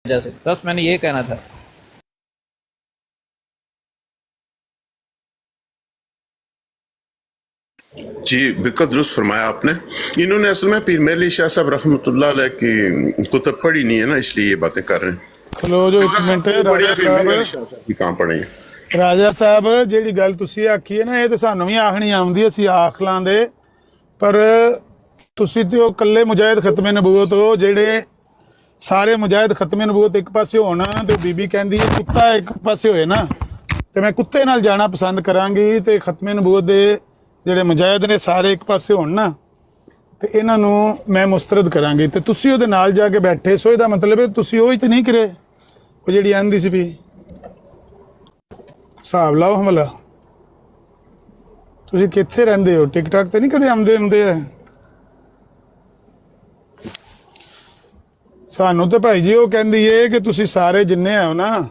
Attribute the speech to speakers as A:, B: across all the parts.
A: وجہ سے، بس میں نے یہ کہنا تھا۔
B: جی بالکل درست فرمایا آپ نے۔ انہوں نے اصل میں پیر مہر علی شاہ صاحب رحمۃ اللہ علیہ کی کتب پڑھی نہیں ہے نا، اس لیے یہ باتیں کر رہے ہیں۔
C: چلو جو ایک منٹ ہے
B: بڑھیا
C: راجا
B: پیر مہر
C: صاحب،
B: علی شاہ صاحب کی کہاں پڑھیں گے؟
C: ਰਾਜਾ ਸਾਹਿਬ ਜਿਹੜੀ ਗੱਲ ਤੁਸੀਂ ਆਖੀ ਹੈ ਨਾ, ਇਹ ਤੇ ਸਾਨੂੰ ਵੀ ਆਖਣੀ ਆਉਂਦੀ, ਅਸੀਂ ਆਖ ਲਾਂਦੇ, ਪਰ ਤੁਸੀਂ ਤੇ ਉਹ ਇਕੱਲੇ ਮੁਜਾਹਿਦ ਖਤਮੇ ਨਬੂਵਤ ਹੋ ਜਿਹੜੇ ਸਾਰੇ ਮੁਜਾਹਿਦ ਖਤਮੇ ਨਬੂਵਤ ਇੱਕ ਪਾਸੇ ਹੋਣ ਤੇ ਬੀਬੀ ਕਹਿੰਦੀ ਹੈ ਕੁੱਤਾ ਇੱਕ ਪਾਸੇ ਹੋਏ ਨਾ, ਤੇ ਮੈਂ ਕੁੱਤੇ ਨਾਲ ਜਾਣਾ ਪਸੰਦ ਕਰਾਂਗੀ, ਤੇ ਖਤਮੇ ਨਬੂਵਤ ਦੇ ਜਿਹੜੇ ਮੁਜਾਹਿਦ ਨੇ ਸਾਰੇ ਇੱਕ ਪਾਸੇ ਹੋਣ ਨਾ, ਤੇ ਇਹਨਾਂ ਨੂੰ ਮੈਂ ਮੁਸਤਰਦ ਕਰਾਂਗੀ, ਤੇ ਤੁਸੀਂ ਉਹਦੇ ਨਾਲ ਜਾ ਕੇ ਬੈਠੇ ਸੋ ਇਹਦਾ ਮਤਲਬ ਹੈ ਤੁਸੀਂ ਉਹ ਹੀ ਤੇ ਨਹੀਂ ਕਰੇ ਉਹ ਜਿਹੜੀ ਆਂਦੀ ਸੀ ਵੀ ਹਿਸਾਬ ਲਾਓ ਹਮਲਾ। ਤੁਸੀਂ ਕਿੱਥੇ ਰਹਿੰਦੇ ਹੋ? ਟਿਕਟਾਕ ਤੇ ਨਹੀਂ ਕਦੇ ਆਉਂਦੇ ਆ? ਸਾਨੂੰ ਤੇ ਭਾਈ ਜੀ ਉਹ ਕਹਿੰਦੀ ਏ ਕਿ ਤੁਸੀਂ ਸਾਰੇ ਜਿੰਨੇ ਆਓ ਨਾ,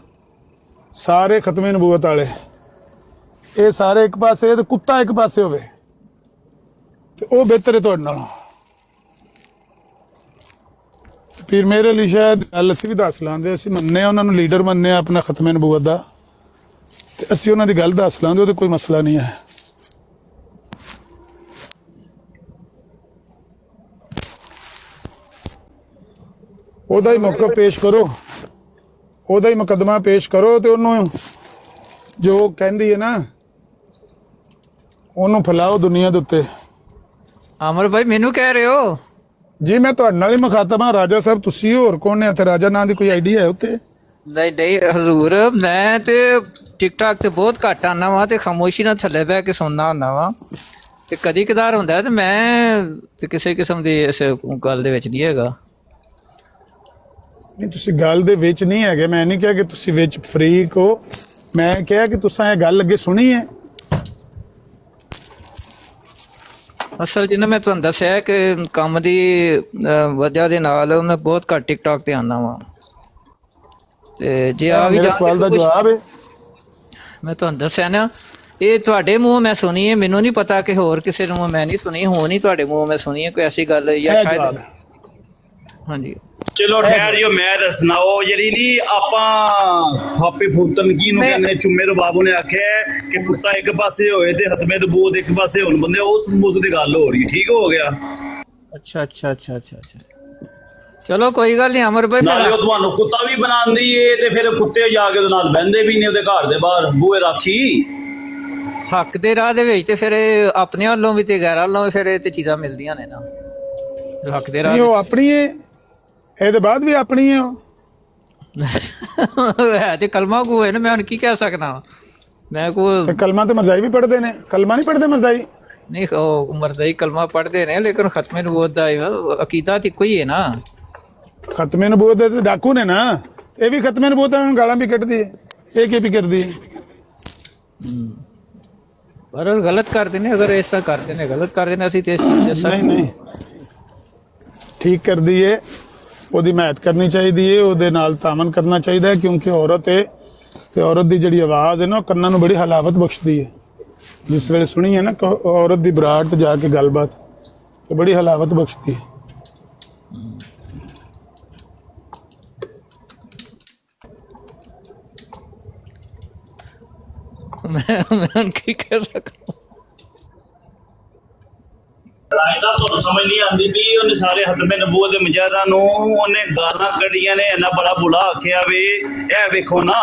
C: ਸਾਰੇ ਖਤਮੇ ਨਬੂਵਤ ਵਾਲੇ, ਇਹ ਸਾਰੇ ਇੱਕ ਪਾਸੇ ਤੇ ਕੁੱਤਾ ਇੱਕ ਪਾਸੇ ਹੋਵੇ ਤੇ ਉਹ ਬਿਹਤਰ ਹੈ ਤੁਹਾਡੇ ਨਾਲੋਂ। ਪੀਰ ਮੇਰੇ ਲਈ ਸ਼ਾਇਦ ਗੱਲ ਅਸੀਂ ਵੀ ਦੱਸ ਲਾਂਦੇ, ਅਸੀਂ ਮੰਨਦੇ ਹਾਂ ਉਹਨਾਂ ਨੂੰ ਲੀਡਰ ਮੰਨਦੇ ਹਾਂ ਆਪਣਾ ਖਤਮੇ ਨਬੂਵਤ ਦਾ, ਤੇ ਅਸੀਂ ਉਹਨਾਂ ਦੀ ਗੱਲ ਦੱਸ ਲਾਂਗੇ, ਉਹਦੇ ਕੋਈ ਮਸਲਾ ਨਹੀਂ ਹੈ। ਉਹਦਾ ਹੀ ਮੌਕਾ ਪੇਸ਼ ਕਰੋ, ਉਹਦਾ ਹੀ ਮੁਕੱਦਮਾ ਪੇਸ਼ ਕਰੋ, ਤੇ ਉਹਨੂੰ ਜੋ ਕਹਿੰਦੀ ਹੈ ਨਾ ਉਹਨੂੰ ਫੈਲਾਓ ਦੁਨੀਆ ਦੇ ਉੱਤੇ।
A: ਆਮਰ ਭਾਈ ਮੈਨੂੰ ਕਹਿ ਰਹੇ ਹੋ?
C: ਜੀ ਮੈਂ ਤੁਹਾਡੇ ਨਾਲ ਹੀ ਮੁਖਾਤਬ ਹਾਂ ਰਾਜਾ ਸਾਹਿਬ, ਤੁਸੀਂ ਹੋਰ ਕੌਣ ਨੇ ਇੱਥੇ? ਰਾਜਾ ਨਾਂ ਦੀ ਕੋਈ ਆਈਡੀ ਹੈ ਉੱਤੇ?
A: ਨਹੀਂ ਨਹੀਂ ਹਜ਼ੂਰ, ਮੈਂ ਤੇ ਟਿਕਟਾਕ ਤੇ ਬਹੁਤ ਘੱਟ ਆਉਂਦਾ ਵਾਂ ਤੇ ਖਾਮੋਸ਼ੀ ਨਾਲ ਥੱਲੇ ਬਹਿ ਕੇ ਸੁਣਨਾ ਹੁੰਦਾ ਵਾਂ, ਤੇ ਕਦੀ ਕਦਾਰ ਹੁੰਦਾ ਤੇ ਮੈਂ ਤੇ ਕਿਸੇ ਕਿਸਮ ਦੀ ਇਸ ਗੱਲ ਦੇ ਵਿੱਚ ਨਹੀਂ ਹੈਗਾ।
C: ਨਹੀਂ ਤੁਸੀਂ ਗੱਲ ਦੇ ਵਿੱਚ ਨਹੀਂ ਹੈਗੇ, ਮੈਂ ਨਹੀਂ ਕਿਹਾ ਕਿ ਤੁਸੀਂ ਵਿੱਚ ਫਰੀਕ ਹੋ, ਮੈਂ ਕਿਹਾ ਕਿ ਤੁਸੀਂ ਇਹ ਗੱਲ ਅੱਗੇ ਸੁਣੀ ਹੈ।
A: ਅਸਲ ਜਿਹਾ ਮੈਂ ਤੁਹਾਨੂੰ ਦੱਸਿਆ ਕਿ ਕੰਮ ਦੀ ਵਜ੍ਹਾ ਦੇ ਨਾਲ ਮੈਂ ਬਹੁਤ ਘੱਟ ਟਿਕਟਾਕ ਤੇ ਆਉਂਦਾ ਵਾਂ, ਤੇ ਜੇ ਆ ਵੀ
C: ਮੇਰੇ ਸਵਾਲ ਦਾ ਜਵਾਬ ਹੈ।
A: ਮੈਂ ਤੁਹਾਨੂੰ ਦੱਸਿਆ ਨਾ, ਇਹ ਤੁਹਾਡੇ ਮੂੰਹੋਂ ਮੈਂ ਸੁਣੀ ਹੈ, ਮੈਨੂੰ ਨਹੀਂ ਪਤਾ ਕਿ ਹੋਰ ਕਿਸੇ ਨੂੰ ਮੈਂ ਨਹੀਂ ਸੁਣੀ, ਹੁਣ ਹੀ ਤੁਹਾਡੇ ਮੂੰਹੋਂ ਮੈਂ ਸੁਣੀ ਹੈ ਕੋਈ ਐਸੀ ਗੱਲ, ਜਾਂ ਸ਼ਾਇਦ। ਹਾਂਜੀ
D: ਚਲੋ ਠਹਿਰ ਜਿਓ, ਮੈਂ ਦੱਸਣਾ ਉਹ ਜਿਹੜੀ ਨੀ ਆਪਾਂ ਹਾਪੇ ਫੂਤਨ ਕੀ ਨੂੰ ਕਹਿੰਦੇ, ਚੁੰਮੇ ਰਬਾਬੂ ਨੇ ਆਖਿਆ ਕਿ ਕੁੱਤਾ ਇੱਕ ਪਾਸੇ ਹੋਏ ਤੇ ਹਤਮੇ ਦਬੂਤ ਇੱਕ ਪਾਸੇ ਹੋਣ, ਬੰਦੇ ਉਸ ਦੀ ਗੱਲ ਹੋ ਰਹੀ, ਠੀਕ ਹੋ ਗਿਆ।
A: ਅੱਛਾ ਅੱਛਾ ਅੱਛਾ ਅੱਛਾ ਅੱਛਾ, ਚਲੋ ਕੋਈ ਗੱਲ ਨਹੀਂ ਅਮਰ ਭਾਈ।
D: ਨਾਲੇ ਉਹ ਤੁਹਾਨੂੰ ਕੁੱਤਾ ਵੀ ਬਣਾਉਂਦੀ ਏ, ਤੇ ਫਿਰ ਕੁੱਤੇ ਜਾ ਕੇ ਉਹਦੇ ਨਾਲ ਬਹਿੰਦੇ ਵੀ ਨੇ ਉਹਦੇ ਘਰ ਦੇ ਬਾਹਰ ਬੂਹੇ ਰਾਖੀ।
A: ਹੱਕ ਦੇ ਰਾਹ ਦੇ ਵਿੱਚ ਤੇ ਫਿਰ ਆਪਣੇ ਵੱਲੋਂ ਵੀ ਤੇ ਗੈਰ ਵੱਲੋਂ ਵੀ ਫਿਰ ਇਹ ਤੇ ਚੀਜ਼ਾਂ ਮਿਲਦੀਆਂ ਨੇ ਨਾ, ਹੱਕ ਦੇ ਰਾਹ
C: ਨਹੀਂ ਉਹ ਆਪਣੀ ਹੈ, ਇਹਦੇ ਬਾਅਦ ਵੀ ਆਪਣੀ ਹੈ
A: ਹੈ ਤੇ ਕਲਮਾ ਕੋ ਹੈ ਨਾ, ਮੈਂ ਹੁਣ ਕੀ ਕਹਿ ਸਕਦਾ, ਮੈਂ ਕੋ
C: ਤੇ ਕਲਮਾ ਤੇ ਮਰਜ਼ਾਈ ਵੀ ਪੜ੍ਹਦੇ ਨੇ, ਕਲਮਾ ਨਹੀਂ ਪੜ੍ਹਦੇ ਮਰਜ਼ਾਈ?
A: ਨਹੀਂ ਉਹ ਮਰਜ਼ਈ ਕਲਮਾ ਪੜ੍ਹਦੇ ਨੇ, ਲੇਕਿਨ ਖਤਮੇ ਨਬੂਵਤ ਦਾ ਅਕੀਦਾ ਤੇ ਇੱਕੋ ਹੀ ਹੈ ਨਾ।
C: ਖਤਮੇ ਨਬੂਵਤ ਦੇ ਡਾਕੂ ਨੇ ਨਾ, ਇਹ ਵੀ ਖਤਮੇ ਨਬੂਵਤ ਨੂੰ ਗਾਲਾਂ ਵੀ ਕੱਢਦੀ ਹੈ, ਇਹ ਕੀ ਵੀ ਕਰਦੀ ਹੈ?
A: ਪਰ ਗਲਤ ਕਰਦੇ ਨੇ, ਅਗਰ ਐਸਾ ਕਰਦੇ ਨੇ ਗਲਤ ਕਰਦੇ ਨੇ, ਅਸੀਂ ਤੇ
C: ਨਹੀਂ ਠੀਕ ਕਰਦੀ ਹੈ, ਉਹਦੀ ਹਿਮਾਇਤ ਕਰਨੀ ਚਾਹੀਦੀ ਹੈ, ਉਹਦੇ ਨਾਲ ਤਾਮਨ ਕਰਨਾ ਚਾਹੀਦਾ ਹੈ, ਕਿਉਂਕਿ ਔਰਤ ਹੈ ਤੇ ਔਰਤ ਦੀ ਜਿਹੜੀ ਆਵਾਜ਼ ਹੈ ਨਾ ਕੰਨਾਂ ਨੂੰ ਬੜੀ ਹਲਾਵਤ ਬਖਸ਼ਦੀ ਹੈ। ਜਿਸ ਵੇਲੇ ਸੁਣੀ ਹੈ ਨਾ ਔਰਤ ਦੀ ਬਰਾਤ ਜਾ ਕੇ ਗੱਲਬਾਤ, ਤੇ ਬੜੀ ਹਲਾਵਤ ਬਖਸ਼ਦੀ ਹੈ।
A: ਮੈਂ ਕੀ ਕਹਿ ਸਕਦਾ।
D: ਰਾਏ ਸਾਹਿਬ ਤੁਹਾਨੂੰ ਸਮਝ ਨਹੀਂ ਆਉਂਦੀ ਵੀ ਉਹਨੇ ਸਾਰੇ ਹਤਮੇ ਨਬੂਵਤ ਦੇ ਮੁਜਾਹਿਦਾਂ ਨੂੰ ਉਹਨੇ ਗਾਲਾਂ ਕੱਢੀਆਂ ਨੇ, ਇੰਨਾ ਬੜਾ ਬੁਲਾ ਆਖਿਆ ਵੀ ਇਹ ਵੇਖੋ ਨਾ।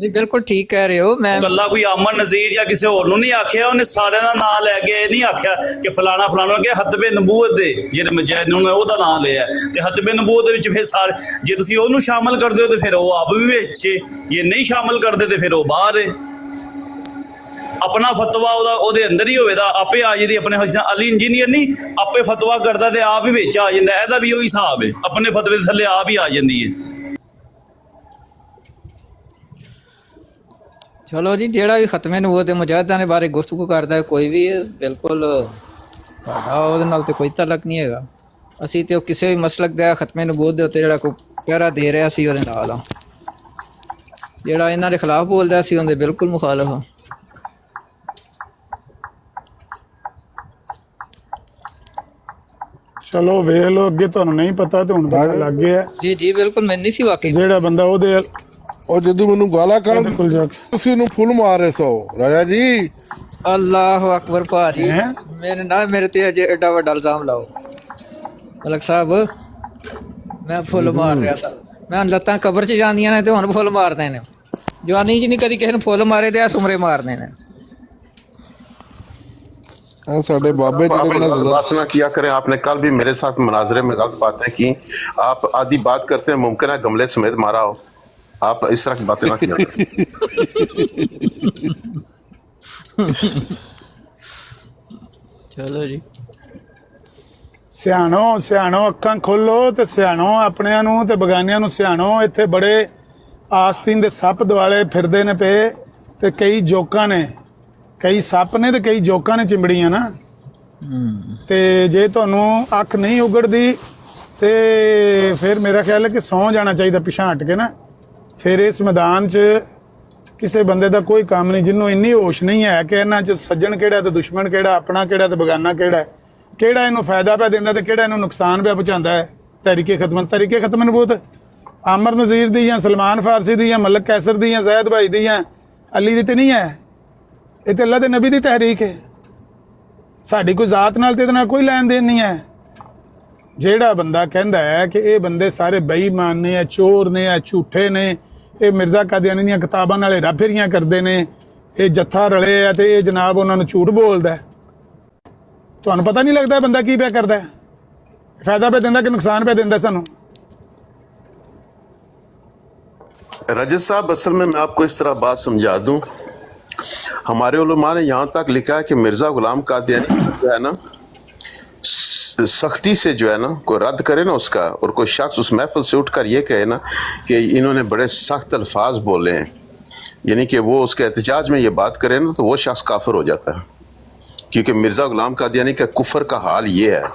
A: ਜੀ ਬਿਲਕੁਲ ਠੀਕ ਕਹਿ ਰਹੇ ਹੋ। ਮੈਂ
D: ਗੱਲਾਂ ਕੋਈ ਅਮਨ ਨਜ਼ੀਰ ਜਾਂ ਕਿਸੇ ਹੋਰ ਨੂੰ ਨਹੀਂ ਆਖਿਆ, ਉਹਨੇ ਸਾਰਿਆਂ ਦਾ ਨਾਂ ਲੈ ਕੇ ਇਹ ਨਹੀਂ ਆਖਿਆ ਕਿ ਫਲਾਣਾ ਫਲਾਣਾ, ਕਿ ਹਤਮੇ ਨਬੂਵਤ ਦੇ ਜਿਹੜੇ ਮੁਜਾਹਿਦ ਨੇ ਉਹਦਾ ਨਾਂ ਲਿਆ, ਤੇ ਹਤਮੇ ਨਬੂਵਤ ਦੇ ਵਿੱਚ ਫਿਰ ਸਾਰੇ ਜੇ ਤੁਸੀਂ ਉਹਨੂੰ ਸ਼ਾਮਲ ਕਰਦੇ ਹੋ ਤੇ ਫਿਰ ਉਹ ਆਪ ਵੀ ਵਿੱਚ, ਜੇ ਨਹੀਂ ਸ਼ਾਮਲ ਕਰਦੇ ਤੇ ਫਿਰ ਉਹ ਬਾਹਰ ਹੈ। ਆਪਣਾ ਫਤਵਾ ਉਹਦੇ ਅੰਦਰ ਹੀ ਹੋਵੇ ਦਾ ਆਪੇ ਆ ਜਾਂਦੀ, ਆਪਣੇ ਅਲੀ ਇੰਜੀਨੀਅਰ ਨਹੀਂ ਆਪੇ ਫਤਵਾ ਕਰਦਾ ਤੇ ਆਪ ਹੀ ਵਿੱਚ ਆ ਜਾਂਦਾ, ਇਹਦਾ ਵੀ ਉਹੀ ਹਿਸਾਬ ਹੈ, ਆਪਣੇ ਫਤਵੇ ਦੇ ਥੱਲੇ ਆਪ ਹੀ ਆ ਜਾਂਦੀ ਹੈ।
A: ਚਲੋ ਜੀ, ਜਿਹੜਾ ਵੀ ਖਤਮੇ ਨਬੂਵਤ ਦੇ ਮੁਜਾਹਿਦਾਂ ਦੇ ਬਾਰੇ ਗੁਫ਼ਤਗੂ ਕਰਦਾ ਹੈ ਕੋਈ ਵੀ, ਬਿਲਕੁਲ ਸਾਡਾ ਉਹਦੇ ਨਾਲ ਤੇ ਕੋਈ ਤਾਲੁਕ ਨਹੀਂ ਹੈਗਾ। ਅਸੀਂ ਤੇ ਉਹ ਕਿਸੇ ਵੀ ਮਸਲਕ ਦਾ ਖਤਮੇ ਨਬੂਵਤ ਦੇ ਉੱਤੇ ਜਿਹੜਾ ਕੋਈ ਪਹਿਰਾ ਦੇ ਰਿਹਾ ਸੀ ਉਹਦੇ ਨਾਲ ਆ, ਜਿਹੜਾ ਇਹਨਾਂ ਦੇ ਖਿਲਾਫ ਬੋਲਦਾ ਸੀ ਉਹਦੇ ਬਿਲਕੁਲ ਮੁਖਾਲਫ ਆ।
C: ਚਲੋ ਵੇਖ ਲਓ, ਅੱਗੇ ਤੁਹਾਨੂੰ ਨਹੀਂ ਪਤਾ ਤੇ ਹੁਣ ਪਤਾ ਲੱਗ ਗਿਆ।
A: ਜੀ ਜੀ ਬਿਲਕੁਲ, ਮੈਨੂੰ ਨਹੀਂ ਸੀ ਵਾਕਈ।
C: ਜਿਹੜਾ ਬੰਦਾ ਉਹਦੇ
E: ਉਹ ਜਦੋਂ ਮੈਨੂੰ ਗਾਲਾਂ ਕੱਢ
C: ਕੋਲ ਜਾ ਕੇ
E: ਤੁਸੀਂ ਉਹਨੂੰ ਫੁੱਲ ਮਾਰ ਰਹੇ ਸੋ ਰਾਜਾ ਜੀ।
A: ਅੱਲਾਹੁ ਅਕਬਰ ਭਾਜੀ,
C: ਹੈਂ?
A: ਮੇਰੇ ਤੇ ਅਜੇ ਐਡਾ ਵੱਡਾ ਇਲਜ਼ਾਮ ਲਾਓ। ਮਲਕ ਸਾਹਿਬ, ਮੈਂ ਫੁੱਲ ਮਾਰ ਰਿਹਾ ਸਾਂ, ਮੈਂ ਲੱਤਾਂ ਕਬਰ 'ਚ ਜਾਂਦੀਆਂ ਨੇ ਤੇ ਹੁਣ ਫੁੱਲ ਮਾਰਦੇ ਨੇ। ਜਵਾਨੀ 'ਚ ਨਹੀਂ ਕਦੀ ਕਿਸੇ ਨੂੰ ਫੁੱਲ ਮਾਰੇ ਤੇ ਆ ਸੁਮਰੇ ਮਾਰਨੇ ਨੇ।
E: ਇਹ ਸਾਡੇ ਬਾਬੇ
B: आप
E: ਜਿਹੜੇ
B: गलत बात ना किया करें। आपने कल भी मेरे साथ मुनाजरे में गलत बातें की। आप आधी बात करते हैं, मुमकिन है गमले समेत मारा हो। आप इस तरह की बातें ना किया करें।
A: ਚਲੋ ਜੀ,
C: ਸਿਆਣੋ ਅੱਖਾਂ ਖੋਲੋ ਤੇ ਸਿਆਣੋ ਆਪਣਿਆਂ ਨੂੰ ਤੇ ਬਗਾਨਿਆਂ ਨੂੰ ਸਿਆਣੋ। ਇੱਥੇ ਬੜੇ ਆਸਤੀਨ ਦੇ ਸੱਪ ਦੁਆਲੇ ਫਿਰਦੇ ਨੇ ਪਏ ਤੇ ਕਈ ਜੋਕਾਂ ਨੇ, ਕਈ ਸੱਪ ਨੇ ਤੇ ਕਈ ਜੋਕਾਂ ਨੇ ਚਿੰਬੜੀਆਂ ਨਾ। ਤੇ ਜੇ ਤੁਹਾਨੂੰ ਅੱਖ ਨਹੀਂ ਉਗੜਦੀ ਤੇ ਫਿਰ ਮੇਰਾ ਖਿਆਲ ਹੈ ਕਿ ਸੌਂ ਜਾਣਾ ਚਾਹੀਦਾ ਪਿਛਾਂ ਹਟ ਕੇ ਨਾ। ਫਿਰ ਇਸ ਮੈਦਾਨ 'ਚ ਕਿਸੇ ਬੰਦੇ ਦਾ ਕੋਈ ਕੰਮ ਨਹੀਂ ਜਿਹਨੂੰ ਇੰਨੀ ਹੋਸ਼ ਨਹੀਂ ਹੈ ਕਿ ਇਹਨਾਂ 'ਚ ਸੱਜਣ ਕਿਹੜਾ ਤੇ ਦੁਸ਼ਮਣ ਕਿਹੜਾ, ਆਪਣਾ ਕਿਹੜਾ ਤੇ ਬਗਾਨਾ ਕਿਹੜਾ ਹੈ, ਕਿਹੜਾ ਇਹਨੂੰ ਫਾਇਦਾ ਪਿਆ ਦਿੰਦਾ ਤੇ ਕਿਹੜਾ ਇਹਨੂੰ ਨੁਕਸਾਨ ਪਿਆ ਪਹੁੰਚਾਉਂਦਾ ਹੈ। ਤਹਿਰੀਕੇ ਖਤਮ ਨਬੂਵਤ ਆਮਰ ਨਜ਼ੀਰ ਦੀ ਜਾਂ ਸਲਮਾਨ ਫਾਰਸੀ ਦੀ ਜਾਂ ਮਲਕ ਕੈਸਰ ਦੀ ਜਾਂ ਜ਼ੈਦ ਭਾਈ ਦੀ ਜਾਂ ਅਲੀ ਦੀ ਤੇ ਨਹੀਂ ਹੈ। ਇਹ ਤੇ ਅੱਲਾ ਦੇ ਨਬੀ ਦੀ ਤਹਿਰੀਕ ਹੈ। ਸਾਡੀ ਕੋਈ ਜ਼ਾਤ ਨਾਲ ਤੇ ਇਹਦੇ ਨਾਲ ਕੋਈ ਲੈਣ ਦੇਣ ਨਹੀਂ ਹੈ। ਜਿਹੜਾ ਬੰਦਾ ਕਹਿੰਦਾ ਹੈ ਕਿ ਇਹ ਬੰਦੇ ਸਾਰੇ ਬੇਈਮਾਨ ਨੇ, ਇਹ ਚੋਰ ਨੇ, ਇਹ ਝੂਠੇ ਨੇ, ਇਹ ਮਿਰਜ਼ਾ ਕਾਦੀਆਨੀ ਦੀਆਂ ਕਿਤਾਬਾਂ ਨਾਲ ਹੇਰਾਫੇਰੀਆਂ ਕਰਦੇ ਨੇ, ਇਹ ਜੱਥਾ ਰਲੇ ਆ ਤੇ ਇਹ ਜਨਾਬ ਉਹਨਾਂ ਨੂੰ ਝੂਠ ਬੋਲਦਾ ਹੈ। ਤੁਹਾਨੂੰ ਪਤਾ ਨਹੀਂ ਲੱਗਦਾ ਬੰਦਾ ਕੀ ਪਿਆ ਕਰਦਾ ਹੈ, ਫਾਇਦਾ ਪਿਆ ਦਿੰਦਾ ਕਿ ਨੁਕਸਾਨ ਪਿਆ ਦਿੰਦਾ ਸਾਨੂੰ।
B: रजत साहब, असल में मैं आपको इस तरह बात समझा दूं। हमारे उलमा ने यहाँ तक लिखा है कि मिर्ज़ा गुलाम कादियानी जो है ना, सख्ती से जो है ना कोई रद्द करे ना उसका, और कोई शख्स उस महफिल से उठकर ये कहे ना कि इन्होंने बड़े सख्त अल्फाज बोले हैं, यानी कि वो उसके एहतजाज में ये बात करे ना, तो वो शख्स काफिर हो जाता है। क्योंकि मिर्ज़ा गुलाम कादियानी का कुफर का हाल ये है,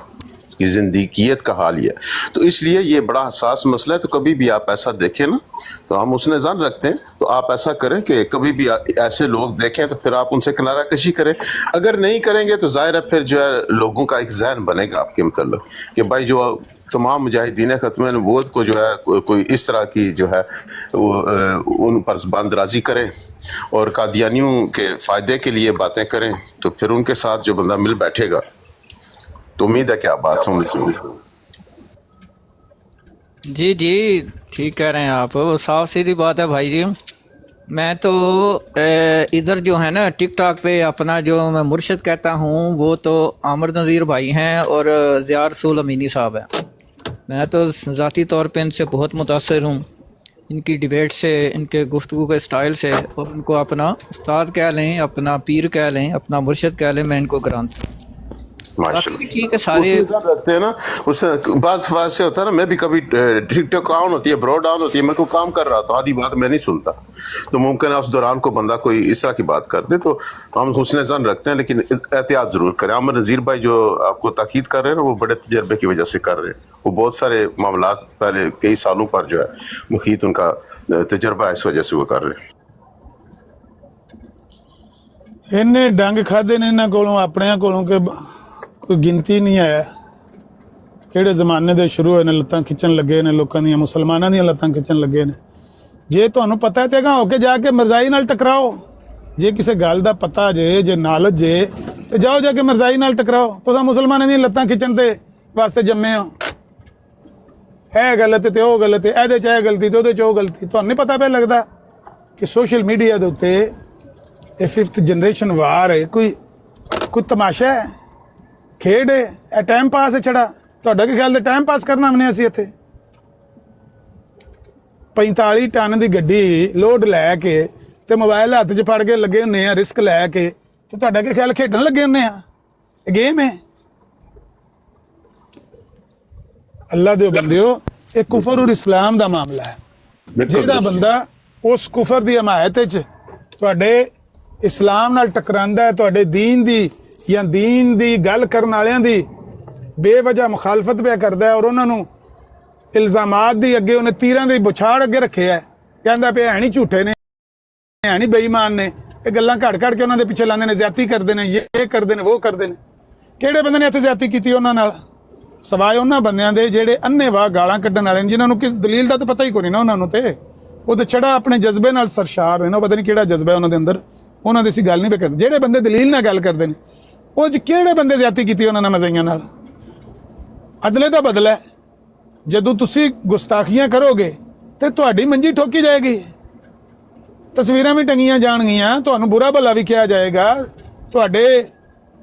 B: कि ज़िंदगियत का हाल ये है। तो इसलिए ये बड़ा हसास मसला है। तो कभी भी आप ऐसा देखें ना, तो हम उसने जान रखते हैं, तो आप ऐसा करें कि कभी भी ऐसे लोग देखें तो फिर आप उनसे किनारा कशी करें। अगर नहीं करेंगे तो ज़ाहिर है फिर जो है लोगों का एक जहन बनेगा आपके मतलब कि भाई जो तमाम मुजाहिदीन ख़त्म नबूवत को जो है कोई इस तरह की जो है वो उन पर ज़बानदराज़ी करें और कादियानियों के फ़ायदे के लिए बातें करें, तो फिर उनके साथ जो बंदा मिल बैठेगा तो उम्मीद है कि आप बात समझ लेंगे।
A: जी जी, ठीक कह रहे हैं आप, साफ सीधी बात है भाई जी। मैं तो इधर जो है ना टिक टॉक पे अपना जो मैं मुर्शिद कहता हूँ वो तो आमर नज़ीर भाई हैं और ज़िया रसूल अमीनी साहब हैं। मैं तो ज़ाती तौर पे इनसे बहुत मुतासर हूँ, इनकी डिबेट से, इनके गुफ्तगू के स्टाइल से, और उनको अपना उस्ताद कह लें, अपना पीर कह लें, अपना मुर्शिद कह लें, मैं इनको ग्रांट
B: माशाल्लाह
A: ठीक है। सारे
B: रखते हैं ना, उससे बात से होता है ना। मैं भी कभी टिकटॉक ऑन होती है, ब्रॉड डाउन होती है, मैं कोई काम कर रहा था, आधी बात मैं नहीं सुनता, तो मुमकिन है उस दौरान को बंदा कोई इस तरह की बात कर दे, तो हम हुस्न ज़न रखते हैं, लेकिन एहतियात ज़रूर करें। आमर नज़ीर भाई जो आपको ताकीद कर रहे हैं ना, वो बड़े तजर्बे की वजह से कर रहे हैं। वो बहुत सारे मामला पहले कई सालों पर जो है मुखीत उनका तजर्बा है, इस वजह से वो कर रहे हैं।
C: ਇਹਨੇ ਡੰਗ ਖਾਦੇ ਨੇ ਇਹਨਾਂ ਕੋਲੋਂ, ਆਪਣਿਆਂ ਕੋਲੋਂ, ਕਿ ਕੋਈ ਗਿਣਤੀ ਨਹੀਂ ਆਇਆ। ਕਿਹੜੇ ਜ਼ਮਾਨੇ ਦੇ ਸ਼ੁਰੂ ਹੋਏ ਨੇ, ਲੱਤਾਂ ਖਿੱਚਣ ਲੱਗੇ ਨੇ ਲੋਕਾਂ ਦੀਆਂ, ਮੁਸਲਮਾਨਾਂ ਦੀਆਂ ਲੱਤਾਂ ਖਿੱਚਣ ਲੱਗੇ ਨੇ। ਜੇ ਤੁਹਾਨੂੰ ਪਤਾ ਹੈ ਤੇ ਅਗਾਂਹ ਹੋ ਕੇ ਜਾ ਕੇ ਮਿਰਜ਼ਾਈ ਨਾਲ ਟਕਰਾਓ। ਜੇ ਕਿਸੇ ਗੱਲ ਦਾ ਪਤਾ ਜੇ ਨਾਲਜ ਜੇ ਤੇ ਜਾਓ ਜਾ ਕੇ ਮਿਰਜ਼ਾਈ ਨਾਲ ਟਕਰਾਓ। ਤੁਸੀਂ ਮੁਸਲਮਾਨਾਂ ਦੀਆਂ ਲੱਤਾਂ ਖਿੱਚਣ ਦੇ ਵਾਸਤੇ ਜੰਮੇ ਹੋ। ਇਹ ਗਲਤ ਤੇ ਉਹ ਗਲਤ, ਇਹਦੇ 'ਚ ਇਹ ਗਲਤੀ ਤੇ ਉਹਦੇ 'ਚ ਉਹ ਗਲਤੀ। ਤੁਹਾਨੂੰ ਨਹੀਂ ਪਤਾ ਪਿਆ ਲੱਗਦਾ ਕਿ ਸੋਸ਼ਲ ਮੀਡੀਆ ਦੇ ਉੱਤੇ ਇਹ 5th ਜਨਰੇਸ਼ਨ ਵਾਰ ਹੈ, ਕੋਈ ਤਮਾਸ਼ਾ ਹੈ, ਖੇਡ ਹੈ, ਇਹ ਟਾਈਮ ਪਾਸ ਹੈ ਛੜਾ। ਤੁਹਾਡਾ ਕੀ ਖਿਆਲ ਹੈ ਟਾਈਮ ਪਾਸ ਕਰਨਾ ਮਨੇ ਅਸੀਂ ਇੱਥੇ 45 ਟਨ ਦੀ ਗੱਡੀ ਲੋਡ ਲੈ ਕੇ ਤੇ ਮੋਬਾਈਲ ਹੱਥ 'ਚ ਫੜ ਕੇ ਲੱਗੇ ਹੁੰਦੇ ਆ, ਰਿਸਕ ਲੈ ਕੇ, ਤੇ ਤੁਹਾਡਾ ਕੀ ਖਿਆਲ ਖੇਡਣ ਲੱਗੇ ਹੁੰਦੇ ਆ? ਇਹ ਗੇਮ ਹੈ। ਅੱਲਾ ਦੇ ਬੰਦਿਓ, ਇਹ ਕੁਫਰ ਔਰ ਇਸਲਾਮ ਦਾ ਮਾਮਲਾ ਹੈ। ਜਿਹੜਾ ਬੰਦਾ ਉਸ ਕੁਫਰ ਦੀ ਹਮਾਇਤ ਵਿੱਚ ਤੁਹਾਡੇ ਇਸਲਾਮ ਨਾਲ ਟਕਰਾਂਦਾ ਹੈ, ਤੁਹਾਡੇ ਦੀਨ ਦੀ ਜਾਂ ਦੀਨ ਦੀ ਗੱਲ ਕਰਨ ਵਾਲਿਆਂ ਦੀ ਬੇਵਜ੍ਹਾ ਮੁਖਾਲਫਤ ਪਿਆ ਕਰਦਾ ਹੈ, ਔਰ ਉਹਨਾਂ ਨੂੰ ਇਲਜ਼ਾਮਾਤ ਦੀ ਅੱਗੇ ਉਹਨੇ ਤੀਰਾਂ ਦੀ ਬੁਛਾੜ ਅੱਗੇ ਰੱਖਿਆ ਹੈ, ਕਹਿੰਦਾ ਪਿਆ ਹੈ ਨਹੀਂ ਝੂਠੇ ਨੇ, ਹੈ ਨਹੀਂ ਬੇਈਮਾਨ ਨੇ, ਇਹ ਗੱਲਾਂ ਘੜ ਕੇ ਉਹਨਾਂ ਦੇ ਪਿੱਛੇ ਲਾਉਂਦੇ ਨੇ, ਜ਼ਿਆਦਤੀ ਕਰਦੇ ਨੇ, ਇਹ ਕਰਦੇ ਨੇ, ਉਹ ਕਰਦੇ ਨੇ। ਕਿਹੜੇ ਬੰਦੇ ਨੇ ਇੱਥੇ ਜ਼ਿਆਦਤੀ ਕੀਤੀ ਉਹਨਾਂ ਨਾਲ? ਸਵਾਏ ਉਹਨਾਂ ਬੰਦਿਆਂ ਦੇ ਜਿਹੜੇ ਅੰਨ੍ਹੇਵਾਹ ਗਾਲਾਂ ਕੱਢਣ ਵਾਲੇ ਨੇ, ਜਿਨ੍ਹਾਂ ਨੂੰ ਕਿਸ ਦਲੀਲ ਦਾ ਤਾਂ ਪਤਾ ਹੀ ਕੋਈ ਨਹੀਂ ਨਾ ਉਹਨਾਂ ਨੂੰ, ਤੇ ਉਹ ਤੇ ਛੜਾ ਆਪਣੇ ਜਜ਼ਬੇ ਨਾਲ ਸਰਸ਼ਾਰ ਨੇ ਨਾ, ਪਤਾ ਨਹੀਂ ਕਿਹੜਾ ਜਜ਼ਬਾ ਹੈ ਉਹਨਾਂ ਦੇ ਅੰਦਰ, ਉਹਨਾਂ ਦੀ ਅਸੀਂ ਗੱਲ ਨਹੀਂ ਕਰਦੇ। ਜਿਹੜੇ ਬੰਦੇ ਦਲੀਲ ਨਾਲ ਗੱਲ ਕਰਦੇ ਨੇ, ਉਹ ਕਿਹੜੇ ਬੰਦੇ ਜ਼ਿਆਦਤੀ ਕੀਤੀ ਉਹਨਾਂ ਨੇ ਮਜ਼ਈਆਂ ਨਾਲ? ਅਦਲੇ ਦਾ ਬਦਲਾ ਹੈ। ਜਦੋਂ ਤੁਸੀਂ ਗੁਸਤਾਖੀਆਂ ਕਰੋਗੇ ਤੇ ਤੁਹਾਡੀ ਮੰਜੀ ਠੋਕੀ ਜਾਏਗੀ, ਤਸਵੀਰਾਂ ਵੀ ਟੰਗੀਆਂ ਜਾਣਗੀਆਂ, ਤੁਹਾਨੂੰ ਬੁਰਾ ਭਲਾ ਵੀ ਕਿਹਾ ਜਾਏਗਾ, ਤੁਹਾਡੇ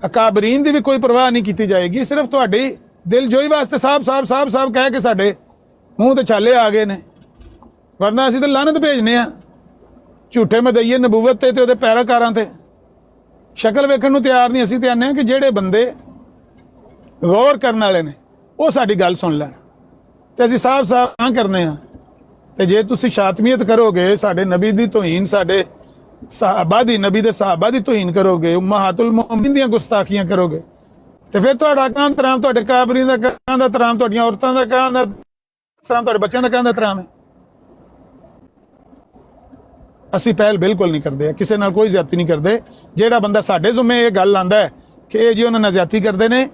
C: ਅਕਾਬਰੀਨ ਦੀ ਵੀ ਕੋਈ ਪਰਵਾਹ ਨਹੀਂ ਕੀਤੀ ਜਾਏਗੀ, ਸਿਰਫ ਤੁਹਾਡੀ ਦਿਲ ਜੋਈ ਵਾਸਤੇ ਸਾਹਿਬ ਕਹਿ ਕੇ ਸਾਡੇ ਮੂੰਹ ਤੇ ਛਾਲੇ ਆ ਗਏ ਨੇ, ਵਰਨਾ ਅਸੀਂ ਤਾਂ ਲਾਨਤ ਭੇਜਨੇ ਆ ਝੂਠੇ ਮਦਈਏ ਨਬੂਵਤ ਤੇ ਉਹਦੇ ਪੈਰਾਕਾਰਾਂ ਤੇ। ਸ਼ਕਲ ਵੇਖਣ ਨੂੰ ਤਿਆਰ ਨਹੀਂ, ਅਸੀਂ ਤੇ ਆਨੇ ਆ ਕਿ ਜਿਹੜੇ ਬੰਦੇ ਗੌਰ ਕਰਨ ਵਾਲੇ ਨੇ ਉਹ ਸਾਡੀ ਗੱਲ ਸੁਣ ਲੈਣ, ਤੇ ਅਸੀਂ ਸਾਫ਼ ਹਾਂ ਕਰਨੇ ਆ। ਤੇ ਜੇ ਤੁਸੀਂ ਸ਼ਾਤਮੀਅਤ ਕਰੋਗੇ, ਸਾਡੇ ਨਬੀ ਦੀ ਤੋਹੀਨ, ਸਾਡੇ ਸਾਹਬਾ ਦੀ, ਨਬੀ ਦੇ ਸਾਹਬਾ ਦੀ ਤੋਹੀਨ ਕਰੋਗੇ, ਉਮਹਾਤੁਲ ਮੁਅਮਿਨੀਨ ਦੀਆਂ ਗੁਸਤਾਖੀਆਂ ਕਰੋਗੇ, ਤੇ ਫਿਰ ਤੁਹਾਡਾ ਕਾਂ ਤਰਾਮ, ਤੁਹਾਡੇ ਕਾਬਰੀਨ ਦਾ ਕਾਂ ਦਾ ਤਰਾਮ, ਤੁਹਾਡੀਆਂ ਔਰਤਾਂ ਦਾ ਕਾਂ ਦਾ ਤਰਾਮ, ਤੁਹਾਡੇ ਬੱਚਿਆਂ ਦਾ ਕਾਂ ਦਾ ਤਰਾਮ ਹੈ। ਅਸੀਂ ਪਹਿਲ ਬਿਲਕੁਲ ਨਹੀਂ ਕਰਦੇ, ਕਿਸੇ ਨਾਲ ਕੋਈ ਜ਼ਿਆਦਤੀ ਨਹੀਂ ਕਰਦੇ। ਜਿਹੜਾ ਬੰਦਾ ਸਾਡੇ ਜ਼ੁੰਮੇ ਇਹ ਗੱਲ ਆਂਦਾ ਹੈ ਕਿ ਇਹ ਜੀ ਉਹਨਾਂ ਨਾਲ ਜ਼ਿਆਦਤੀ ਕਰਦੇ ਨੇ,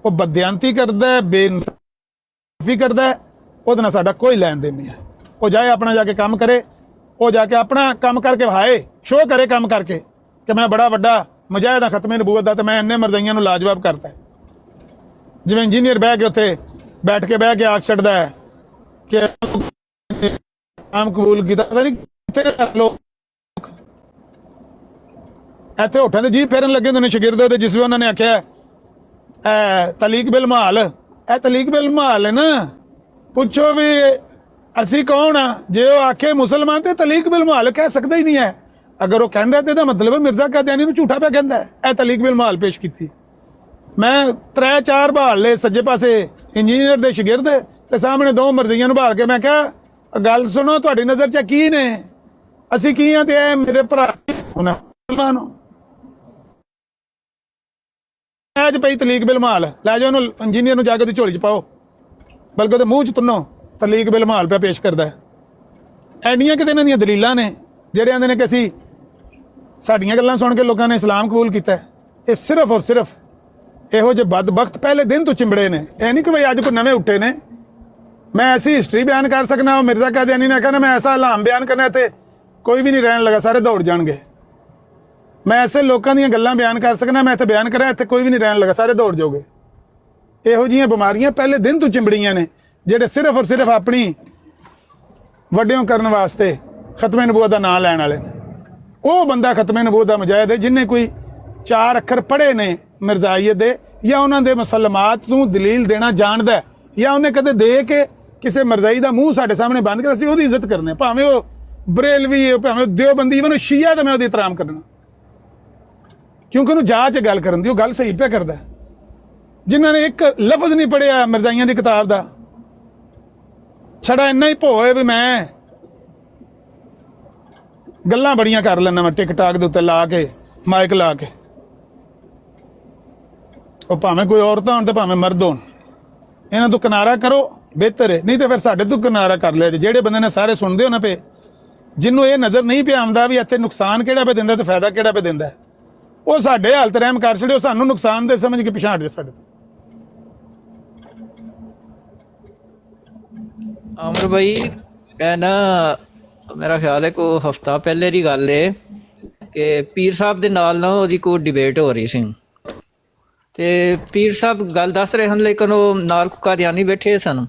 C: ਉਹ ਬਦਿਆਨਤੀ ਕਰਦਾ ਹੈ, ਬੇਇਨਸਾਫੀ ਕਰਦਾ ਹੈ, ਉਹਦੇ ਨਾਲ ਸਾਡਾ ਕੋਈ ਲੈਣ ਦੇਣ ਨਹੀਂ ਹੈ। ਉਹ ਜਾਏ ਆਪਣਾ ਜਾ ਕੇ ਕੰਮ ਕਰੇ, ਉਹ ਜਾ ਕੇ ਆਪਣਾ ਕੰਮ ਕਰਕੇ ਵਿਖਾਏ, ਸ਼ੋਅ ਕਰੇ ਕੰਮ ਕਰਕੇ ਕਿ ਮੈਂ ਬੜਾ ਵੱਡਾ ਮੁਜਾਹਿਦ ਹਾਂ ਖਤਮੇ ਨਬੂਵਤ ਦਾ, ਤੇ ਮੈਂ ਇੰਨੇ ਮਰਜ਼ਈਆਂ ਨੂੰ ਲਾਜਵਾਬ ਕਰਤਾ। ਜਿਵੇਂ ਇੰਜੀਨੀਅਰ ਬਹਿ ਕੇ ਉੱਥੇ ਬੈਠ ਕੇ ਆਖ ਛੱਡਦਾ ਹੈ ਕਿ ਕੰਮ ਕਬੂਲ ਕੀਤਾ, ਪਤਾ ਨਹੀਂ ਕਿੱਥੇ ਕਰ ਲੋ। ਇੱਥੇ ਹੋਠਾਂ ਦੇ ਜੀ ਫੇਰਨ ਲੱਗੇ ਹੁੰਦੇ ਨੇ ਸ਼ਾਗਿਰਦ ਉਹਦੇ, ਜਿਸ ਵੀ ਉਹਨਾਂ ਨੇ ਆਖਿਆ ਤਲੀਕ ਬਿਲ ਮਾਲ, ਇਹ ਤਲੀਕ ਬਿਲ ਮਾਲ ਹੈ ਨਾ। ਪੁੱਛੋ ਵੀ ਅਸੀਂ ਕੌਣ ਆ? ਜੇ ਉਹ ਆਖੇ ਮੁਸਲਮਾਨ ਤੇ ਤਲੀਕ ਬਿਲ ਮਾਲ ਕਹਿ ਸਕਦਾ ਹੀ ਨਹੀਂ ਹੈ। ਅਗਰ ਉਹ ਕਹਿੰਦਾ ਤੇ ਇਹਦਾ ਮਤਲਬ ਮਿਰਜ਼ਾ ਕਾਦੀਆਨੀ ਨੂੰ ਝੂਠਾ ਪਿਆ ਕਹਿੰਦਾ ਹੈ। ਇਹ ਤਲੀਕ ਬਿਲ ਮਾਲ ਪੇਸ਼ ਕੀਤੀ। ਮੈਂ 3-4 ਬਹਾਲ ਲਏ, ਸੱਜੇ ਪਾਸੇ ਇੰਜੀਨੀਅਰ ਦੇ ਸ਼ਾਗਿਰਦ ਤੇ ਸਾਹਮਣੇ 2 ਮਰਜ਼ੀਆਂ ਨੂੰ ਬਹਾਲ ਕੇ ਮੈਂ ਕਿਹਾ ਗੱਲ ਸੁਣੋ, ਤੁਹਾਡੀ ਨਜ਼ਰ 'ਚ ਕੀ ਨੇ, ਅਸੀਂ ਕੀ ਆ, ਤੇ ਇਹ ਮੇਰੇ ਭਰਾ ਹੁਣ ਮੁਸਲਮਾਨ ਹੋ। ਅੱਜ ਪਈ ਤਲੀਕ ਬਿਲ ਮਾਲ, ਲੈ ਜਾਓ ਉਹਨੂੰ ਇੰਜੀਨੀਅਰ ਨੂੰ ਜਾ ਕੇ ਉਹਦੀ ਝੋਲੀ 'ਚ ਪਾਓ, ਬਲਕਿ ਉਹਦੇ ਮੂੰਹ 'ਚ ਤੁੰਨੋ, ਤਲੀਕ ਬਿਲ ਮਾਲ ਪਿਆ ਪੇਸ਼ ਕਰਦਾ। ਐਡੀਆਂ ਕਿਤੇ ਇਹਨਾਂ ਦੀਆਂ ਦਲੀਲਾਂ ਨੇ ਜਿਹੜੇ ਆਂਦੇ ਨੇ ਕਿ ਅਸੀਂ ਸਾਡੀਆਂ ਗੱਲਾਂ ਸੁਣ ਕੇ ਲੋਕਾਂ ਨੇ ਇਸਲਾਮ ਕਬੂਲ ਕੀਤਾ। ਇਹ ਸਿਰਫ ਔਰ ਸਿਰਫ ਇਹੋ ਜਿਹੇ ਬਦਬਖਤ ਪਹਿਲੇ ਦਿਨ ਤੋਂ ਚਿੰਬੜੇ ਨੇ। ਇਹ ਨਹੀਂ ਕਿ ਬਈ ਅੱਜ ਕੋਈ ਨਵੇਂ ਉੱਠੇ ਨੇ। ਮੈਂ ਐਸੀ ਹਿਸਟਰੀ ਬਿਆਨ ਕਰ ਸਕਣਾ, ਉਹ ਮਿਰਜ਼ਾ ਕਾਦੀਆਨੀ ਨੇ ਕਹਿਣਾ ਮੈਂ ਐਸਾ ਇਲਹਾਮ ਬਿਆਨ ਕਰਨਾ, ਇੱਥੇ ਕੋਈ ਵੀ ਨਹੀਂ ਰਹਿਣ ਲੱਗਾ, ਸਾਰੇ ਦੌੜ ਜਾਣਗੇ। ਮੈਂ ਐਸੇ ਲੋਕਾਂ ਦੀਆਂ ਗੱਲਾਂ ਬਿਆਨ ਕਰ ਸਕਣਾ, ਮੈਂ ਇੱਥੇ ਬਿਆਨ ਕਰਾਂ, ਇੱਥੇ ਕੋਈ ਵੀ ਨਹੀਂ ਰਹਿਣ ਲੱਗਾ, ਸਾਰੇ ਦੌੜ ਜਾਓਗੇ। ਇਹੋ ਜਿਹੀਆਂ ਬਿਮਾਰੀਆਂ ਪਹਿਲੇ ਦਿਨ ਤੋਂ ਚਿੰਬੜੀਆਂ ਨੇ, ਜਿਹੜੇ ਸਿਰਫ ਔਰ ਸਿਰਫ ਆਪਣੀ ਵੱਡਿਓਂ ਕਰਨ ਵਾਸਤੇ ਖਤਮੇ ਨਬੂਵਤ ਦਾ ਨਾਂ ਲੈਣ ਵਾਲੇ। ਉਹ ਬੰਦਾ ਖਤਮੇ ਨਬੂਵਤ ਦਾ ਮੁਜਾਹਿਦ ਹੈ ਜਿਹਨੇ ਕੋਈ 4 ਅੱਖਰ ਪੜ੍ਹੇ ਨੇ ਮਿਰਜ਼ਾਈਅਤ ਦੇ, ਜਾਂ ਉਹਨਾਂ ਦੇ ਮੁਸਲਮਾਤ ਨੂੰ ਦਲੀਲ ਦੇਣਾ ਜਾਣਦਾ, ਜਾਂ ਉਹਨੇ ਕਦੇ ਦੇ ਕੇ ਕਿਸੇ ਮਰਜ਼ਾਈ ਦਾ ਮੂੰਹ ਸਾਡੇ ਸਾਹਮਣੇ ਬੰਦ ਕਰ, ਅਸੀਂ ਉਹਦੀ ਇੱਜ਼ਤ ਕਰਨੇ, ਭਾਵੇਂ ਉਹ ਬਰੇਲਵੀ ਹੈ, ਭਾਵੇਂ ਦਿਓਬੰਦੀ, ਇਵਨ ਸ਼ੀਆ, ਤਾਂ ਮੈਂ ਉਹਦੀ ਇਤਰਾਮ ਕਰਨਾ, ਕਿਉਂਕਿ ਉਹਨੂੰ ਜਾਂਚ ਗੱਲ ਕਰਨ ਦੀ, ਉਹ ਗੱਲ ਸਹੀ ਪਿਆ ਕਰਦਾ। ਜਿਨ੍ਹਾਂ ਨੇ ਇੱਕ ਲਫ਼ਜ਼ ਨਹੀਂ ਪੜ੍ਹਿਆ ਮਿਰਜ਼ਾਈਆਂ ਦੀ ਕਿਤਾਬ ਦਾ, ਛੜਾ ਇੰਨਾ ਹੀ ਭੋਏ ਵੀ ਮੈਂ ਗੱਲਾਂ ਬੜੀਆਂ ਕਰ ਲੈਂਦਾ, ਮੈਂ ਟਿਕਟਾਕ ਦੇ ਉੱਤੇ ਲਾ ਕੇ, ਮਾਈਕ ਲਾ ਕੇ, ਉਹ ਭਾਵੇਂ ਕੋਈ ਔਰਤਾਂ ਹੋਣ ਤੇ ਭਾਵੇਂ ਮਰਦ ਹੋਣ, ਇਹਨਾਂ ਤੋਂ ਕਿਨਾਰਾ ਕਰੋ ਬਿਹਤਰ ਹੈ। ਨਹੀਂ ਤੇ ਫਿਰ ਸਾਡੇ ਤੋਂ ਕਿਨਾਰਾ ਕਰ ਲਿਆ। ਜਿਹੜੇ ਬੰਦੇ ਨੇ ਸਾਰੇ ਸੁਣਦੇ ਹੋ ਨਾ ਪਏ, ਜਿਹਨੂੰ ਇਹ ਨਜ਼ਰ ਨਹੀਂ ਪਿਆ ਆਉਂਦਾ ਵੀ ਇੱਥੇ ਨੁਕਸਾਨ ਕਿਹੜਾ ਪੇ ਦਿੰਦਾ ਤੇ ਫਾਇਦਾ ਕਿਹੜਾ ਪੇ ਦਿੰਦਾ, ਉਹ ਸਾਡੇ ਹਾਲਤ ਰਹਿਮ ਕਰ ਛੜੇ, ਉਹ ਸਾਨੂੰ ਨੁਕਸਾਨ ਦੇ ਸਮਝ ਕੇ ਪਿਛਾਂਹ ਹਟ ਜਾ ਸਾਡੇ ਤੋਂ।
A: ਅਮਰ ਭਾਈ, ਇਹ ਨਾ ਮੇਰਾ ਖਿਆਲ ਹੈ ਕੋਈ ਹਫਤਾ ਪਹਿਲੇ ਦੀ ਗੱਲ ਹੈ ਕਿ ਪੀਰ ਸਾਹਿਬ ਦੇ ਨਾਲ ਨਾ ਉਹਦੀ ਕੋਈ ਡਿਬੇਟ ਹੋ ਰਹੀ ਸੀ, ਤੇ ਪੀਰ ਸਾਹਿਬ ਗੱਲ ਦੱਸ ਰਹੇ ਹਨ, ਲੇਕਿਨ ਉਹ ਨਾਲ ਕਾਦੀਆਨੀ ਬੈਠੇ ਸਨ,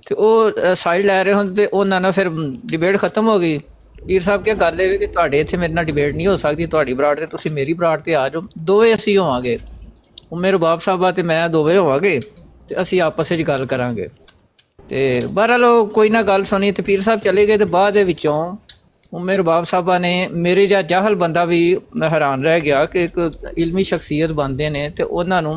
A: ਤੇ ਉਹ ਸਾਈਡ ਲੈ ਰਹੇ ਹਨ, ਤੇ ਉਹਨਾਂ ਨਾਲ ਫਿਰ ਡਿਬੇਟ ਖਤਮ ਹੋ ਗਈ। ਪੀਰ ਸਾਹਿਬ ਕੀ ਗੱਲ ਇਹ ਵੀ ਕਿ ਤੁਹਾਡੇ ਇੱਥੇ ਮੇਰੇ ਨਾਲ ਡਿਬੇਟ ਨਹੀਂ ਹੋ ਸਕਦੀ, ਤੁਹਾਡੀ ਬਰਾੜ ਤੇ ਤੁਸੀਂ ਮੇਰੀ ਬਰਾੜ ਤੇ ਆ ਜਾਓ, ਦੋਵੇਂ ਅਸੀਂ ਹੋਵਾਂਗੇ, ਉਹ ਮੇਰੇ ਬਾਪ ਸਾਹਿਬਾ ਤੇ ਮੈਂ ਦੋਵੇਂ ਹੋਵਾਂਗੇ, ਤੇ ਅਸੀਂ ਆਪਸ ਵਿੱਚ ਗੱਲ ਕਰਾਂਗੇ। ਤੇ ਬਹਰਹਾਲ ਉਹ ਕੋਈ ਨਾ ਗੱਲ ਸੁਣੀ, ਤੇ ਪੀਰ ਸਾਹਿਬ ਚਲੇ ਗਏ। ਤੇ ਬਾਅਦ ਦੇ ਵਿੱਚੋਂ ਉਹ ਮੇਰੇ ਬਾਪ ਸਾਹਿਬਾ ਨੇ, ਮੇਰੇ ਜਿਹਾ ਜਾਹਲ ਬੰਦਾ ਵੀ ਮੈਂ ਹੈਰਾਨ ਰਹਿ ਗਿਆ ਕਿ ਇੱਕ ਇਲਮੀ ਸ਼ਖਸੀਅਤ ਬਣਦੇ ਨੇ ਤੇ ਉਹਨਾਂ ਨੂੰ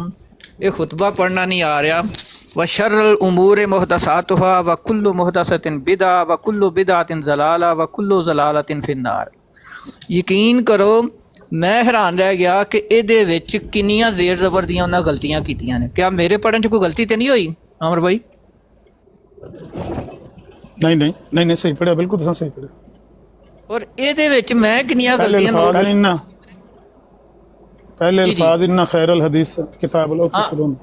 A: ਇਹ ਖੁਤਬਾ ਪੜ੍ਹਨਾ ਨਹੀਂ ਆ ਰਿਹਾ। व शर्रुल उमूर मुहदसातुहा व कुल्लु मुहदसतिन बिदा व कुल्लु बिदातिन ज़लाला व कुल्लु ज़लालतिन फिन्नार। यकीन करो मैं हैरान रह गया कि ਇਹਦੇ ਵਿੱਚ ਕਿੰਨੀਆਂ ਜ਼ੇਰ ਜ਼ਬਰ ਦੀਆਂ ਉਹਨਾਂ ਗਲਤੀਆਂ ਕੀਤੀਆਂ ਨੇ। क्या मेरे पढ़न 'ਚ ਕੋਈ गलती ਤੇ नहीं ਹੋਈ अमर भाई?
C: नहीं सही पढ़िया, बिल्कुल तुसां सही पढ़िया।
A: और ਇਹਦੇ ਵਿੱਚ ਮੈਂ ਕਿੰਨੀਆਂ ਗਲਤੀਆਂ
C: पहले अल्फाज इन्ना खैरुल हदीस किताबुल उतसलून।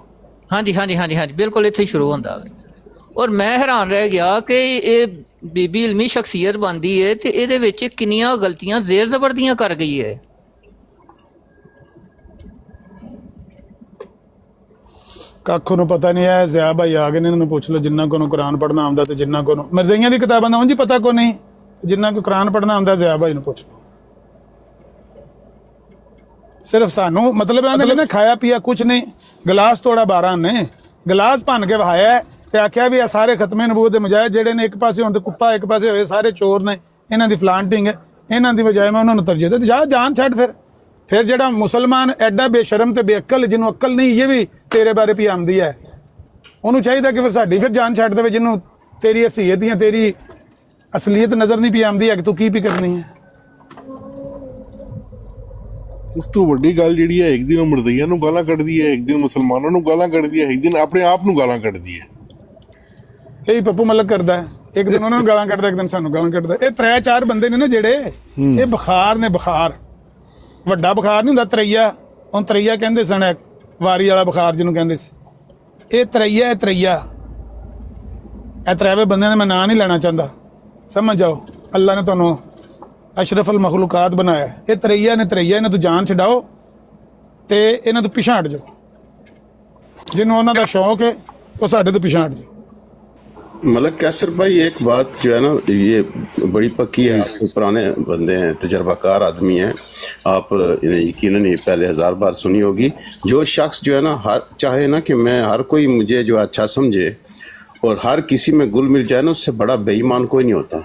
A: ਹਾਂਜੀ ਹਾਂਜੀ ਹਾਂਜੀ ਹਾਂਜੀ, ਬਿਲਕੁਲ ਇੱਥੇ ਹੀ ਸ਼ੁਰੂ ਹੁੰਦਾ ਵਾ। ਔਰ ਮੈਂ ਹੈਰਾਨ ਰਹਿ ਗਿਆ ਕਿ ਇਹ ਬੀਬੀ ਇਲਮੀ ਸ਼ਖਸੀਅਤ ਬਣਦੀ ਹੈ ਤੇ ਇਹਦੇ ਵਿੱਚ ਕਿੰਨੀਆਂ ਗਲਤੀਆਂ ਜ਼ੇਰ ਜ਼ਬਰ ਦੀਆਂ ਕਰ ਗਈ ਹੈ।
C: ਕੱਖ ਨੂੰ ਪਤਾ ਨਹੀਂ ਹੈ। ਜ਼ਿਆ ਭਾਈ ਆ ਗਏ ਨੇ, ਇਹਨਾਂ ਨੂੰ ਪੁੱਛ ਲਓ ਜਿੰਨਾ ਕੋ ਨੂੰ ਕੁਰਾਨ ਪੜ੍ਹਨਾ ਆਉਂਦਾ ਤੇ ਜਿੰਨਾ ਕੋ ਨੂੰ ਮਿਰਜ਼ਈਆਂ ਦੀ ਕਿਤਾਬਾਂ ਦਾ ਉਂਝ ਹੀ ਪਤਾ ਕੋ ਨਹੀਂ, ਜਿੰਨਾ ਕੋ ਕੁਰਾਨ ਪੜ੍ਹਨਾ ਆਉਂਦਾ ਜ਼ਿਆ ਭਾਈ ਨੂੰ ਪੁੱਛ ਲਓ। ਸਿਰਫ ਸਾਨੂੰ ਮਤਲਬ ਆਂਦੇ ਨੇ ਖਾਇਆ ਪੀਆ ਕੁਛ ਨਹੀਂ, ਗਲਾਸ ਤੋੜਾ 12 ਨੇ, ਗਲਾਸ ਭੰਨ ਕੇ ਵਹਾਇਆ ਤੇ ਆਖਿਆ ਵੀ ਇਹ ਸਾਰੇ ਖਤਮੇ ਨਬੂਵਤ ਦੇ ਮੁਜਾਹਿਦ ਜਿਹੜੇ ਨੇ, ਇੱਕ ਪਾਸੇ ਹੁਣ ਤੇ ਕੁੱਤਾ ਇੱਕ ਪਾਸੇ ਹੋਏ ਸਾਰੇ ਚੋਰ ਨੇ, ਇਹਨਾਂ ਦੀ ਫਲਾਂਟਿੰਗ ਹੈ, ਇਹਨਾਂ ਦੀ ਬਜਾਏ ਮੈਂ ਉਹਨਾਂ ਨੂੰ ਤਰਜੀਹ ਦੇ ਜਾ ਜਾਨ ਛੱਡ। ਫਿਰ ਜਿਹੜਾ ਮੁਸਲਮਾਨ ਐਡਾ ਬੇਸ਼ਰਮ ਤੇ ਬੇਅਕਲ, ਜਿਹਨੂੰ ਅਕਲ ਨਹੀਂ ਇਹ ਵੀ ਤੇਰੇ ਬਾਰੇ ਵੀ ਆਉਂਦੀ ਹੈ, ਉਹਨੂੰ ਚਾਹੀਦਾ ਕਿ ਫਿਰ ਸਾਡੀ ਫਿਰ ਜਾਨ ਛੱਡ ਦੇਵੇ, ਜਿਹਨੂੰ ਤੇਰੀ ਹਸੀਅਤ ਜਾਂ ਤੇਰੀ ਅਸਲੀਅਤ ਨਜ਼ਰ ਨਹੀਂ ਪਈ ਆਉਂਦੀ ਹੈ ਕਿ ਤੂੰ ਕੀ ਵੀ ਕਰਨੀ ਹੈ।
E: ਇਸ ਤੋਂ ਵੱਡੀ ਗੱਲ ਜਿਹੜੀ ਹੈ, ਇੱਕ ਦਿਨ ਉਹ ਮਰਦਈਆਂ ਨੂੰ ਗਾਲਾਂ ਕੱਢਦੀ ਹੈ, ਇੱਕ ਦਿਨ ਮੁਸਲਮਾਨਾਂ ਨੂੰ ਗਾਲਾਂ ਕੱਢਦੀ ਹੈ, ਇੱਕ ਦਿਨ ਆਪਣੇ ਆਪ ਨੂੰ ਗਾਲਾਂ ਕੱਢਦੀ ਹੈ।
C: ਇਹੀ ਪੱਪੂ ਮਲਕ ਕਰਦਾ ਹੈ, ਇੱਕ ਦਿਨ ਉਹਨਾਂ ਨੂੰ ਗਾਲਾਂ ਕੱਢਦਾ, ਇੱਕ ਦਿਨ ਸਾਨੂੰ ਗਾਲਾਂ ਕੱਢਦਾ। ਇਹ 3-4 ਬੰਦੇ ਨੇ ਨਾ ਜਿਹੜੇ, ਇਹ ਬੁਖਾਰ ਨੇ, ਬੁਖਾਰ ਵੱਡਾ ਬੁਖਾਰ ਨਹੀਂ ਹੁੰਦਾ, ਤਰਈਆ, ਹੁਣ ਤਰਈਆ ਕਹਿੰਦੇ ਸਨ, ਵਾਰੀ ਵਾਲਾ ਬੁਖਾਰ ਜਿਹਨੂੰ ਕਹਿੰਦੇ ਸੀ, ਇਹ ਤਰਈਆ ਹੈ। ਤਰਈਆ ਇਹ ਤਰੇਵੇਂ ਬੰਦਿਆਂ ਨੇ ਮੈਂ ਨਾਂ ਨਹੀਂ ਲੈਣਾ ਚਾਹੁੰਦਾ, ਸਮਝ ਜਾਓ, ਅੱਲਾ ਨੇ ਤੁਹਾਨੂੰ ਅਸ਼ਰਫ ਅਲ ਮਖਲੂਕਾਤ ਬਣਾਇਆ। ਇਹ ਤਰਈਆ ਨੇ, ਤਰਈਆ, ਇਹਨਾਂ ਤੋਂ ਜਾਨ ਛਡਾਓ ਤੇ ਇਹਨਾਂ ਤੋਂ ਪਿਛਾਂ ਹਟ ਜਾਓ। ਜਿਹਨੂੰ ਉਹਨਾਂ ਦਾ ਸ਼ੌਕ ਹੈ ਉਹ ਸਾਡੇ ਤੋਂ पिछाड़ जाए।
B: मलक कैसर भाई, एक बात जो है ना, ये बड़ी पक्की है, आप पुराने बंदे हैं, तजर्बाकार आदमी हैं, आप यकीनन ये पहले 1000 बार सुनी होगी। जो शख्स जो है ना, हर चाहे ना कि मैं हर कोई मुझे जो अच्छा समझे और हर किसी में गुल मिल जाए ना, उससे बड़ा बेईमान कोई नहीं होता,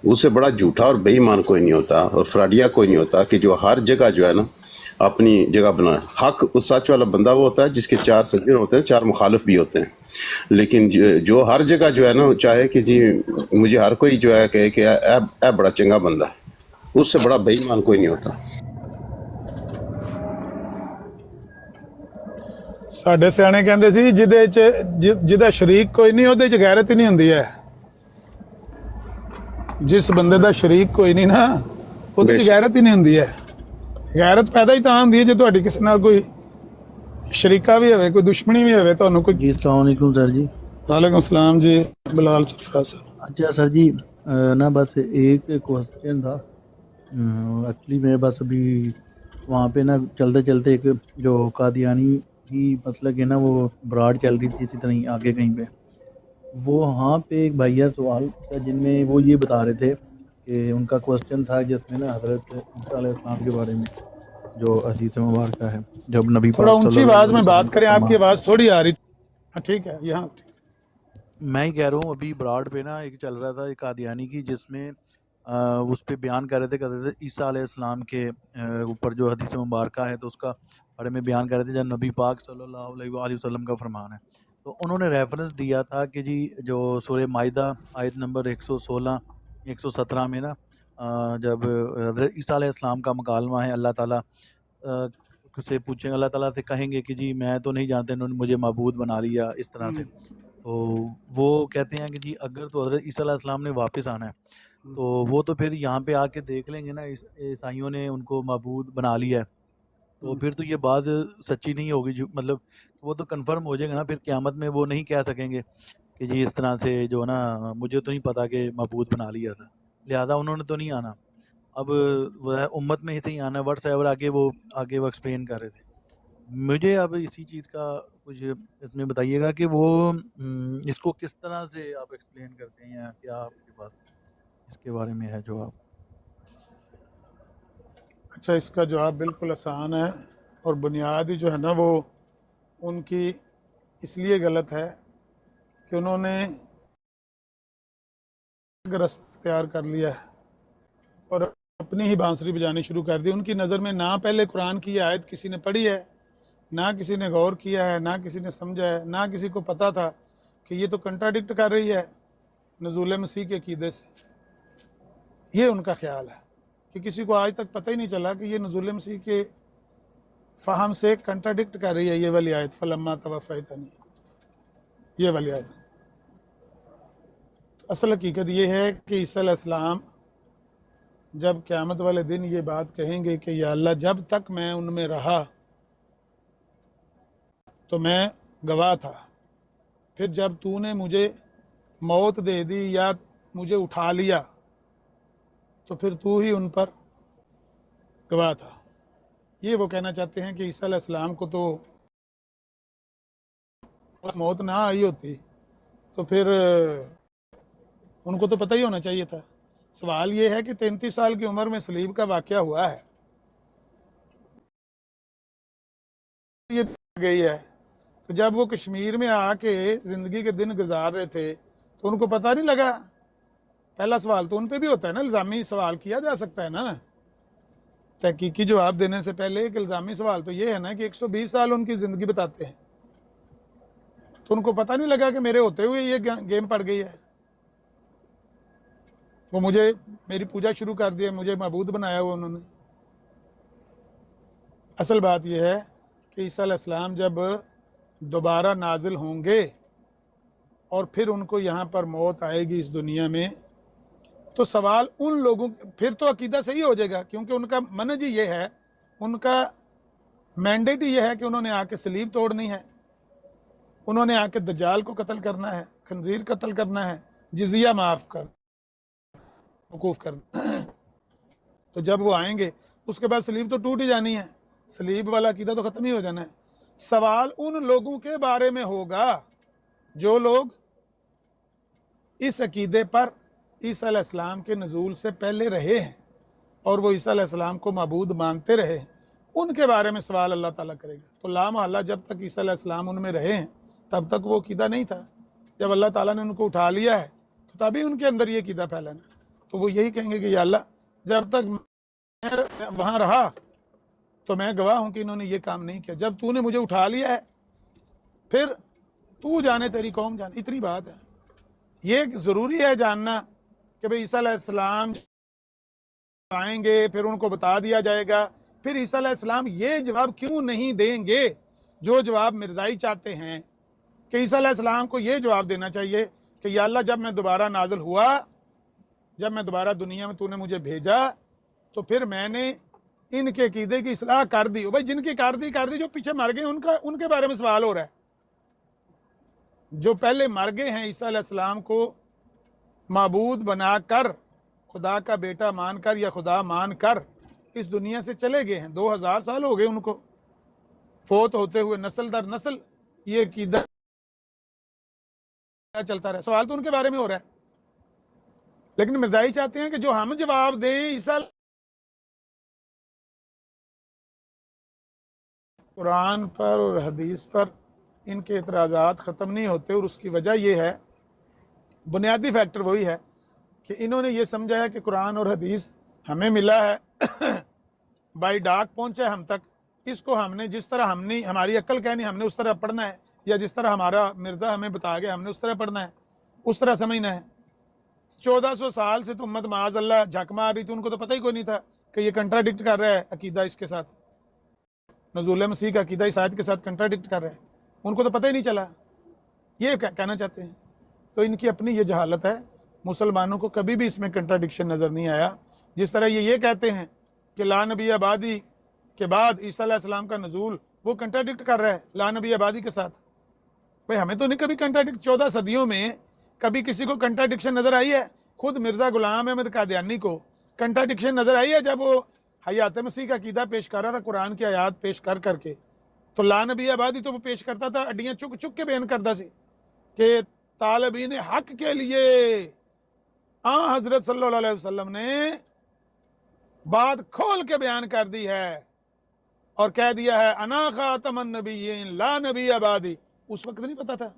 B: उससे बड़ा झूठा और बेईमान कोई नहीं होता और फ्राडिया कोई नहीं होता कि जो हर जगह जो है ना अपनी जगह बनाए। हक उस सच वाला बंदा वो होता है जिसके 4 सज्जन होते हैं, 4 मुखालिफ भी होते हैं। लेकिन जो हर जगह जो है ना चाहे कि जी मुझे हर कोई जो है कहे कि ए बड़ा चंगा बंदा है, उससे बड़ा बेईमान कोई नहीं होता।
C: ਸਾਡੇ ਸਿਆਣੇ ਕਹਿੰਦੇ ਸੀ ਜਿਹਦੇ ਚ ਜਿਹਦਾ ਸ਼ਰੀਕ ਕੋਈ ਨਹੀਂ ਉਹਦੇ ਚ ਗੈਰਤ ਹੀ ਨਹੀਂ ਹੁੰਦੀ ਹੈ। ਜਿਸ ਬੰਦੇ ਦਾ ਸ਼ਰੀਕ ਕੋਈ ਨਹੀਂ ਨਾ ਉਹਦੇ ਚ ਗੈਰਤ ਹੀ ਨਹੀਂ ਹੁੰਦੀ ਹੈ। ਗੈਰਤ ਪੈਦਾ ਹੀ ਤਾਂ ਹੁੰਦੀ ਹੈ ਜੇ ਤੁਹਾਡੀ ਕਿਸੇ ਨਾਲ ਕੋਈ शरीका भी है, कोई दुश्मनी भी है, तो कोई।
F: जी अस्सलाम वालेकुम सर जी।
C: वालेकुम सलाम जी, बिलाल सफरा साहब।
F: अच्छा सर जी, ना बस एक क्वेश्चन था एक्चुअली। मैं बस अभी वहाँ पे ना चलते चलते एक जो कादियानी की मसला के ना वो ब्राड चल रही थी इसी तरह आगे कहीं पे, वो वहाँ पे एक भैया सवाल था जिनमें वो ये बता रहे थे कि उनका क्वेश्चन था जिसमें ना हज़रत ईसा अलैहिस्सलाम के बारे में जो हदीस मुबारक है, जब नबी
C: थोड़ा ऊंची आवाज में बात करें, आपकी आवाज़ थोड़ी आ रही। हाँ ठीक है, यहाँ
F: मैं ही कह रहा हूँ अभी ब्राड पे ना एक चल रहा था एक कादियानी की, जिसमें उस पर बयान कर रहे थे ईसा अलैहिस्सलाम के ऊपर जो हदीस मुबारक है तो उसका बारे में बयान कर रहे थे जब नबी पाक सल्लल्लाहु अलैहि वसल्लम का फरमान है। तो उन्होंने रेफरेंस दिया था कि जी जो सूरह माइदा आयत नंबर 116 117 में ना जब हज़रत ईसा अलैहिस्सलाम का मुकालमा है, अल्लाह ताला से पूछेंगे, अल्लाह ताला से कहेंगे कि जी मैं तो नहीं जानते, इन्होंने मुझे माबूद बना लिया इस तरह से। तो वो कहते हैं कि जी अगर तो हज़रत ईसा अलैहिस्सलाम ने वापस आना है तो वो तो फिर यहाँ पे आके देख लेंगे ना ईसाइयों ने उनको माबूद बना लिया है, तो फिर तो ये बात सच्ची नहीं होगी, जो मतलब वो तो कंफर्म हो जाएगा ना, फिर क़यामत में वो नहीं कह सकेंगे कि जी इस तरह से जो ना मुझे तो नहीं पता कि माबूद बना लिया था, लिहाजा उन्होंने तो नहीं आना। अब वह उम्मत में ही से ही आना, वर्ड्स एवर आगे वो एक्सप्लेन कर रहे थे। मुझे अब इसी चीज़ का कुछ इसमें बताइएगा कि वो इसको किस तरह से आप एक्सप्लेन करते हैं, या क्या आपके पास इसके बारे में है जवाब?
C: अच्छा, इसका जवाब बिल्कुल आसान है और बुनियादी जो है ना वो उनकी इसलिए गलत है कि उन्होंने रस्त तैयार कर लिया है और अपनी ही बांसुरी बजानी शुरू कर दी। उनकी नज़र में ना पहले कुरान की आयत किसी ने पढ़ी है, ना किसी ने गौर किया है, ना किसी ने समझा है, ना किसी को पता था कि ये तो कंट्राडिक्ट कर रही है नज़ूल मसीह के अक़ीदे से। ये उनका ख्याल है कि किसी को आज तक पता ही नहीं चला कि ये नज़ूल मसीह के फ़हम से कंट्राडिक्ट कर रही है ये वाली आयत, फलम्मा तवफ़्फ़यतनी, ये वाली आयत। तो असल हकीकत ये है कि ईसा अलैहिस्सलाम जब क़यामत वाले दिन ये बात कहेंगे कि या अल्लाह जब तक मैं उनमें रहा तो मैं गवाह था। फिर जब तूने मुझे मौत दे दी या मुझे उठा लिया तो फिर तू ही उन पर गवाह था। ये वो कहना चाहते हैं कि ईसा अलैहिस्सलाम को तो मौत ना आई होती तो फिर उनको तो पता ही होना चाहिए था। सवाल ये है कि 33 साल की उम्र में सलीब का वाक़या हुआ है, ये गई है, तो जब वो कश्मीर में आके ज़िंदगी के दिन गुजार रहे थे तो उनको पता नहीं लगा? पहला सवाल तो उन पे भी होता है ना, इल्ज़ामी सवाल किया जा सकता है ना। तहकीकी जवाब देने से पहले एक इल्ज़ामी सवाल तो ये है ना कि 120 साल उनकी ज़िंदगी बताते हैं, तो उनको पता नहीं लगा कि मेरे होते हुए ये गेम पड़ गई है। वो मुझे मेरी पूजा शुरू कर दिया, मुझे मबूद बनाया हुआ उन्होंने। असल बात यह है कि ईसा अलैहिस्सलाम जब दोबारा नाजिल होंगे और फिर उनको यहाँ पर मौत आएगी इस दुनिया में, तो सवाल उन लोगों, फिर तो अकीदा सही हो जाएगा, क्योंकि उनका मनहज ही ये है, उनका मैंडेट ही ये है कि उन्होंने आके सलीब तोड़नी है, उन्होंने आके दज्जाल को कत्ल करना है, खंजीर कत्ल करना है, जिजिया माफ़ कर वकूफ़ करना। तो जब वो आएंगे उसके बाद सलीब तो टूट ही जानी है, सलीब वाला अकीदा तो ख़त्म ही हो जाना है। सवाल उन लोगों के बारे में होगा जो लोग इस अकीदे पर ईसा अलैहिस्सलाम के नज़ूल से पहले रहे हैं और वो ईसा अलैहिस्सलाम को माबूद मानते रहे हैं, उनके बारे में सवाल अल्लाह ताला करेगा। तो ला महल्ला जब तक ईसा अलैहिस्सलाम उनमें रहे हैं तब तक वो अकीदा नहीं था। जब अल्लाह ताला ने उनको उठा लिया है तो तभी उनके अंदर ये अकीदा फैला ना, तो वो यही कहेंगे कि या अल्लाह जब तक मैं वहाँ रहा तो मैं गवाह हूँ कि इन्होंने ये काम नहीं किया, जब तूने मुझे उठा लिया है फिर तू जाने तेरी कौम जाने। इतनी बात है। ये ज़रूरी है जानना कि भाई ईसा अलैहिस्सलाम आएंगे, फिर उनको बता दिया जाएगा। फिर ईसा अलैहिस्सलाम ये जवाब क्यों नहीं देंगे जो जवाब मिर्ज़ाई चाहते हैं कि ईसा अलैहिस्सलाम को ये जवाब देना चाहिए कि या अल्लाह जब मैं दोबारा नाज़िल हुआ, जब मैं दोबारा दुनिया में तूने मुझे भेजा तो फिर मैंने इनके अकीदे की इस्लाह कर दी। भाई जिनकी कर दी जो पीछे मर गए उनके बारे में सवाल हो रहा है। जो पहले मर गए हैं ईसा अलैहिस्सलाम को माबूद बनाकर, खुदा का बेटा मानकर या खुदा मानकर इस दुनिया से चले गए हैं, 2000 साल हो गए उनको फोत होते हुए, नस्ल दर नस्ल ये अकीदा चलता रहा। सवाल तो उनके बारे में हो रहा है, लेकिन मिर्ज़ाई चाहते हैं कि जो हम जवाब दें ईसा कुरान पर और हदीस पर इनके एतराज़ात ख़त्म नहीं होते। और उसकी वजह यह है, बुनियादी फैक्टर वही है कि इन्होंने ये समझा है कि कुरान और हदीस हमें मिला है बाई डाक पहुँचा है हम तक, इसको हमने जिस तरह हमने हमारी अक्ल कहनी हमने उस तरह पढ़ना है, या जिस तरह हमारा मिर्ज़ा हमें बता गया हमने उस तरह पढ़ना है, उस तरह समझना है। 1400 साल से तो उम्मत माज़अल्लाह झक मार रही थी, उनको तो पता ही कोई नहीं था कि ये कंट्राडिक्ट कर रहा है अकीदा इसके साथ, नज़ूल मसीह का अकीदा इस आयत के साथ कंट्राडिक्ट कर रहा है, उनको तो पता ही नहीं चला। ये कहना चाहते हैं। तो इनकी अपनी ये जहालत है। मुसलमानों को कभी भी इसमें कंट्राडिक्शन नज़र नहीं आया। जिस तरह ये कहते हैं कि ला नबी आबादी के बाद ईसा अलैहिस्सलाम का नज़ूल, वो कंट्राडिक्ट कर रहा है ला नबी आबादी के साथ। भाई हमें तो नहीं कभी कंट्राडिक्ट, 14 सदियों में कभी किसी को कंट्राडिक्शन नज़र आई है? खुद मिर्ज़ा गुलाम अहमद कादियानी को कंट्राडिक्शन नज़र आई है जब वो हयात मसीह का अकीदा पेश कर रहा था कुरान की आयात पेश कर करके? तो ला नबी आबादी तो वो पेश करता था, अड्डियाँ चुक चुक के बयान करता सी कि तालिबीन हक के लिए हज़रत सल्लल्लाहु अलैहि वसल्लम ने बात खोल के बयान कर दी है और कह दिया है अना खातमुन नबिय्यीन ला नबी आबादी। उस वक्त नहीं पता था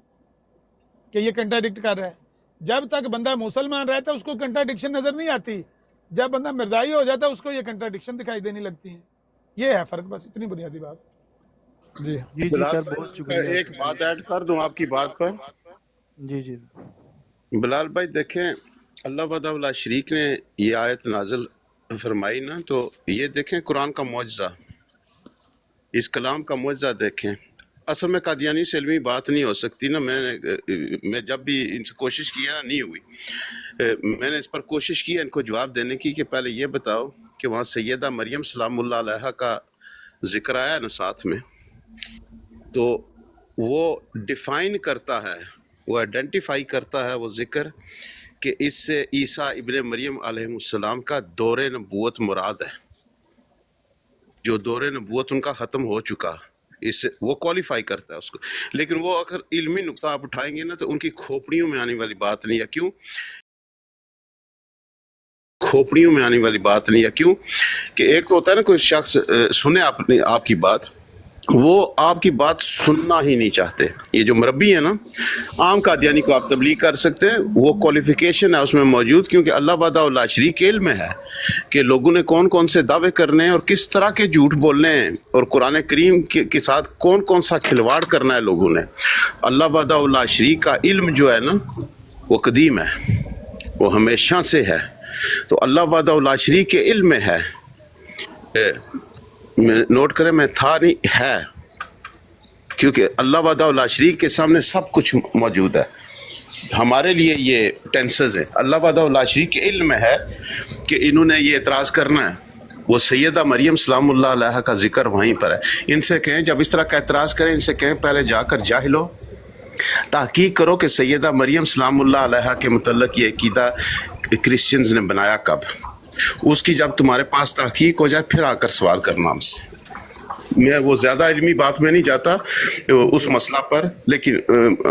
C: कि ये कंट्राडिक्ट कर रहा है। जब तक बंदा मुसलमान रहता है उसको कंट्राडिक्शन नज़र नहीं आती, जब बंदा मिर्ज़ाई हो जाता है उसको ये कंट्राडिक्शन दिखाई देने लगती है। ये है फ़र्क, बस इतनी बुनियादी बात। जी
F: जी सर, बहुत शुक्रिया।
B: एक बात ऐड कर दूं आपकी बात पर।
F: जी
B: बिलाल भाई देखें, अल्लाह वला शरीक ने ये आयत नाज़िल फरमाई ना, तो ये देखें कुरान का मौजज़ा, इस कलाम का मौजज़ा देखें। असल में कादियानी से इल्मी बात नहीं हो सकती ना। मैं जब भी इनसे कोशिश किया ना नहीं हुई। मैंने इस पर कोशिश की इनको जवाब देने की कि पहले ये बताओ कि वहाँ सैयदा मरियम सलामुल्लाह अलैहा का जिक्र आया ना साथ में, तो وہ ڈیفائن کرتا ہے، وہ آئیڈینٹیفائی کرتا ہے وہ ذکر کہ اس سے عیسیٰ ابن مریم علیہ السلام کا دور نبوت مراد ہے، جو دور نبوت ان کا ختم ہو چکا، اس سے وہ کوالیفائی کرتا ہے اس کو۔ لیکن وہ اگر علمی نقطہ آپ اٹھائیں گے نا تو ان کی کھوپڑیوں میں آنے والی بات نہیں ہے۔ کیوں کھوپڑیوں میں آنے والی بات نہیں ہے؟ کیوں کہ ایک تو ہوتا ہے نا کوئی شخص سنے آپ کی بات، وہ آپ کی بات سننا ہی نہیں چاہتے۔ یہ جو مربی ہے نا، عام قادیانی کو آپ تبلیغ کر سکتے ہیں، وہ کوالیفیکیشن ہے اس میں موجود، کیونکہ اللہ وحدہ لا شریک کے علم میں ہے کہ لوگوں نے کون کون سے دعوے کرنے ہیں اور کس طرح کے جھوٹ بولنے ہیں، اور قرآن کریم کے ساتھ کون کون سا کھلواڑ کرنا ہے لوگوں نے۔ اللہ وحدہ لا شریک کا علم جو ہے نا وہ قدیم ہے، وہ ہمیشہ سے ہے۔ تو اللہ وحدہ لا شریک کے علم میں ہے، نوٹ کریں میں تھا نہیں ہے، کیونکہ اللہ وحدہ لا شریک کے سامنے سب کچھ موجود ہے۔ ہمارے لیے یہ ٹینسز ہیں، اللہ وحدہ لا شریک کے علم میں ہے کہ انہوں نے یہ اعتراض کرنا ہے۔ وہ سیدہ مریم سلام اللہ علیہ کا ذکر وہیں پر ہے۔ ان سے کہیں جب اس طرح کا اعتراض کریں، ان سے کہیں پہلے جا کر جاہل ہو، تحقیق کرو کہ سیدہ مریم سلام اللہ علیہ کے متعلق یہ عقیدہ کرسچنز نے بنایا کب۔ اس کی جب تمہارے پاس تحقیق ہو جائے پھر آ کر سوال کرنا ہم سے۔ میں وہ زیادہ علمی بات میں نہیں جاتا اس مسئلہ پر، لیکن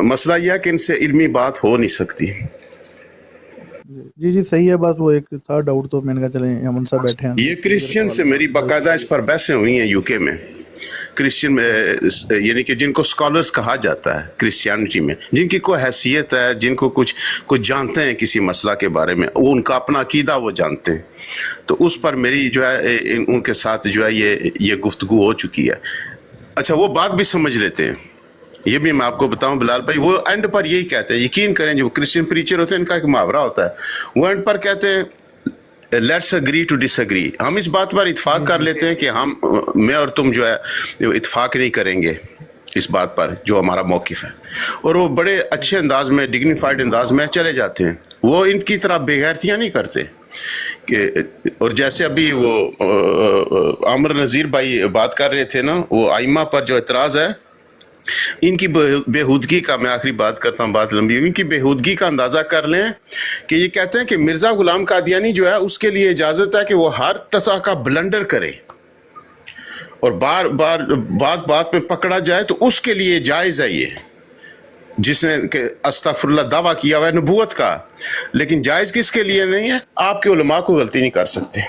B: مسئلہ یہ ہے کہ ان سے علمی بات ہو نہیں سکتی۔
F: جی صحیح ہے، بس وہ ایک تھا ڈاؤٹ تو میں نے کہا چلیں ہم ان سے بیٹھے ہیں۔
B: یہ کرسچن سے میری باقاعدہ اس پر بحثیں ہوئی ہیں یو کے میں، کرسچن میں، یعنی کہ جن کو اسکالرس کہا جاتا ہے کرسچینٹی میں، جن کی کوئی حیثیت ہے، جن کو کچھ جانتے ہیں کسی مسئلہ کے بارے میں، وہ ان کا اپنا عقیدہ وہ جانتے ہیں، تو اس پر میری جو ہے ان کے ساتھ جو ہے یہ گفتگو ہو چکی ہے۔ اچھا وہ بات بھی سمجھ لیتے ہیں، یہ بھی میں آپ کو بتاؤں بلال بھائی، وہ اینڈ پر یہی کہتے ہیں، یقین کریں جو کرسچن پریچر ہوتے ہیں ان کا ایک محاورہ ہوتا ہے، وہ اینڈ پر کہتے ہیں let's agree to disagree, ہم اس بات پر اتفاق کر لیتے ہیں کہ میں اور تم جو ہے اتفاق نہیں کریں گے اس بات پر جو ہمارا موقف ہے، اور وہ بڑے اچھے انداز میں، ڈگنیفائڈ انداز میں چلے جاتے ہیں، وہ ان کی طرح بے غیرتیاں نہیں کرتے کہ۔ اور جیسے ابھی وہ عامر نذیر بھائی بات کر رہے تھے نا، وہ ائمہ پر جو اعتراض ہے، ان کی بےہودگی کا، میں آخری بات کرتا ہوں، بات لمبی، ان کی بےہودگی کا اندازہ کر لیں کہ یہ کہتے ہیں کہ مرزا غلام قادیانی جو ہے اس کے لیے اجازت ہے کہ وہ ہر طرح کا بلنڈر کرے اور بار بار بات میں پکڑا جائے، تو اس کے لیے جائز ہے یہ، جس نے کہ استغفر اللہ دعویٰ کیا ہوا ہے نبوت کا، لیکن جائز کس کے لیے نہیں ہے؟ آپ کے علماء کو غلطی نہیں کر سکتے۔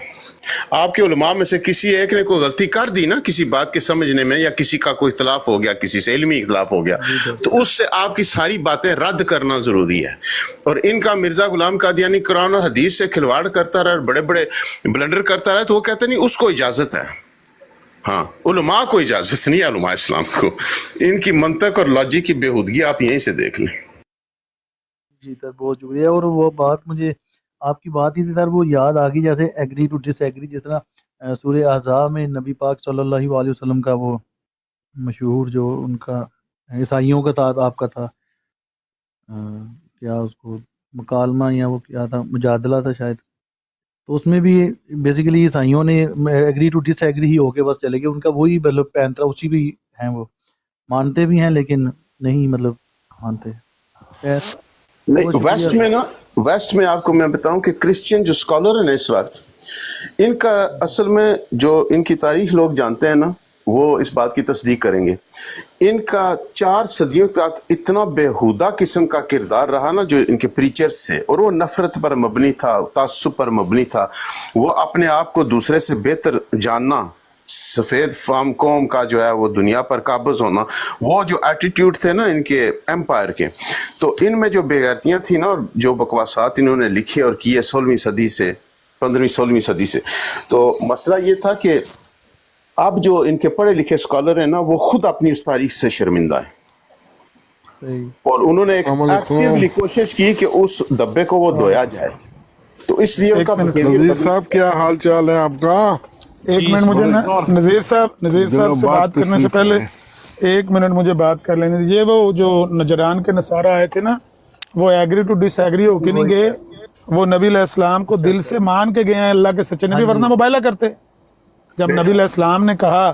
B: آپ کے علماء میں سے کسی ایک نے کوئی غلطی کر دی نا کسی بات کے سمجھنے میں، یا کسی کا کوئی اختلاف ہو گیا، کسی سے علمی اختلاف ہو گیا، تو اس سے آپ کی ساری باتیں رد کرنا ضروری ہے۔ اور ان کا مرزا غلام قادیانی قرآن و حدیث سے کھلواڑ کرتا رہا، بڑے بڑے بلنڈر کرتا رہا، تو وہ کہتے نہیں اس کو اجازت ہے، ہاں علماء کو اجازت نہیں ہے، علماء اسلام کو۔ ان کی منطق اور لاجک کی بےہودگی آپ یہیں سے دیکھ لیں۔
F: جی سر بہت شکریہ۔ اور وہ بات مجھے آپ کی بات ہی تھی سر، وہ یاد آ گئی، جیسے ایگری ٹو ڈس ایگری، جس طرح سورہ احزاب میں نبی پاک صلی اللہ علیہ وسلم کا وہ مشہور جو ان کا عیسائیوں کے ساتھ آپ کا تھا، کیا اس کو مکالمہ یا وہ کیا تھا، مجادلہ تھا شاید، تو اس میں بھی بیسیکلی عیسائیوں نے ایگری ٹو ڈس ایگری ہی ہو کے بس چلے گئے، ان کا وہی مطلب پینترا اسی بھی ہیں، وہ مانتے بھی ہیں لیکن نہیں مطلب مانتے۔
B: نہیں ویسٹ میں آپ کو میں بتاؤں کہ کرسچین جو اسکالر ہیں نا اس وقت، ان کا اصل میں جو ان کی تاریخ لوگ جانتے ہیں نا، وہ اس بات کی تصدیق کریں گے، ان کا 4 صدیوں تک اتنا بےہودہ قسم کا کردار رہا نا جو ان کے پریچرز تھے، اور وہ نفرت پر مبنی تھا، تعصب پر مبنی تھا، وہ اپنے آپ کو دوسرے سے بہتر جاننا، سفید فام قوم کا جو ہے وہ دنیا پر قابض ہونا، وہ جو ایٹیٹیوڈ تھے نا ان کے ایمپائر کے، تو ان میں جو بے غیرتیاں تھیں نا، اور جو بکواسات انہوں نے لکھے اور کیے 16ویں صدی سے، 15ویں صدی سے، تو مسئلہ یہ تھا کہ اب جو ان کے پڑھے لکھے اسکالر ہیں نا، وہ خود اپنی اس تاریخ سے شرمندہ ہیں، اور انہوں نے ایک ایکٹیولی کوشش کی کہ اس دبے کو وہ دھویا جائے، تو اس لیے ان کا
E: نذیر صاحب کیا حال چال ہے آپ کا؟
C: ایک منٹ مجھے نذیر صاحب سے بات کرنے سے پہلے ایک منٹ مجھے بات کر لینے دیجیے۔ وہ جو نجران کے نصارہ آئے تھے نا، وہ ایگری ٹو ڈس ایگری ہو کے نہیں گئے، وہ نبی علیہ السلام کو دل سے مان کے گئے ہیں اللہ کے سچے نبی، ورنہ مبالغہ کرتے۔ جب نبی علیہ السلام نے کہا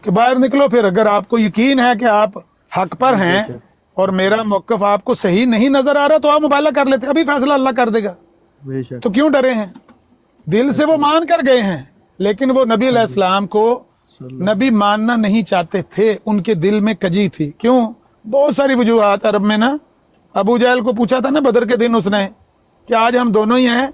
C: کہ باہر نکلو، پھر اگر آپ کو یقین ہے کہ آپ हक पर हैं और मेरा मौक़िफ़ आपको सही नहीं नजर आ रहा तो आप मुबाला कर लेते, अभी फैसला अल्लाह कर देगा।
F: बेशक।
C: तो क्यों डरे हैं? दिल से वो मान कर गए हैं, लेकिन वो नबी अलैहिस्सलाम को नबी मानना नहीं चाहते थे, उनके दिल में कजी थी। क्यों? बहुत सारी वजूहात अरब में ना। अबू जहल को पूछा था ना बदर के दिन उसने कि आज हम दोनों ही हैं,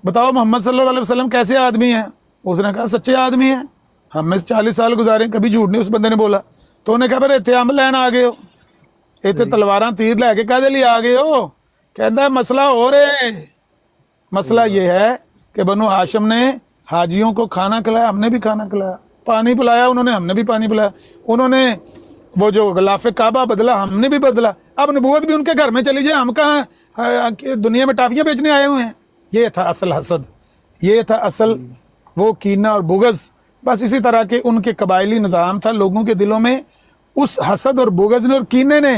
C: बताओ मोहम्मद सल्लल्लाहु अलैहि वसल्लम कैसे आदमी हैं? उसने कहा सच्चे आदमी हैं, हम में 40 साल गुजारे कभी झूठ नहीं। उस बंदे ने बोला तो उन्हें कहा पर इतने अम्ब लैन आ गए हो, इतने तलवारां तीर लैके कहदे लिए आ गए हो? कहता है मसला हो रहे, मसला ये है कि बनु हाशिम ने हाजियों को खाना खिलाया, हमने भी खाना खिलाया, पानी पिलाया उन्होंने, हमने भी पानी पिलाया, उन्होंने वो जो गलाफ काबा बदला, हमने भी बदला। अब नबूवत भी उनके घर में चली जाए, हम कहाँ दुनिया में टाफियाँ बेचने आए हुए हैं? ये था असल हसद, ये था असल वो कीना और बुगज़। बस इसी तरह के उनके कबायली निज़ाम था, लोगों के दिलों में उस हसद और बुगज़ ने और कीने ने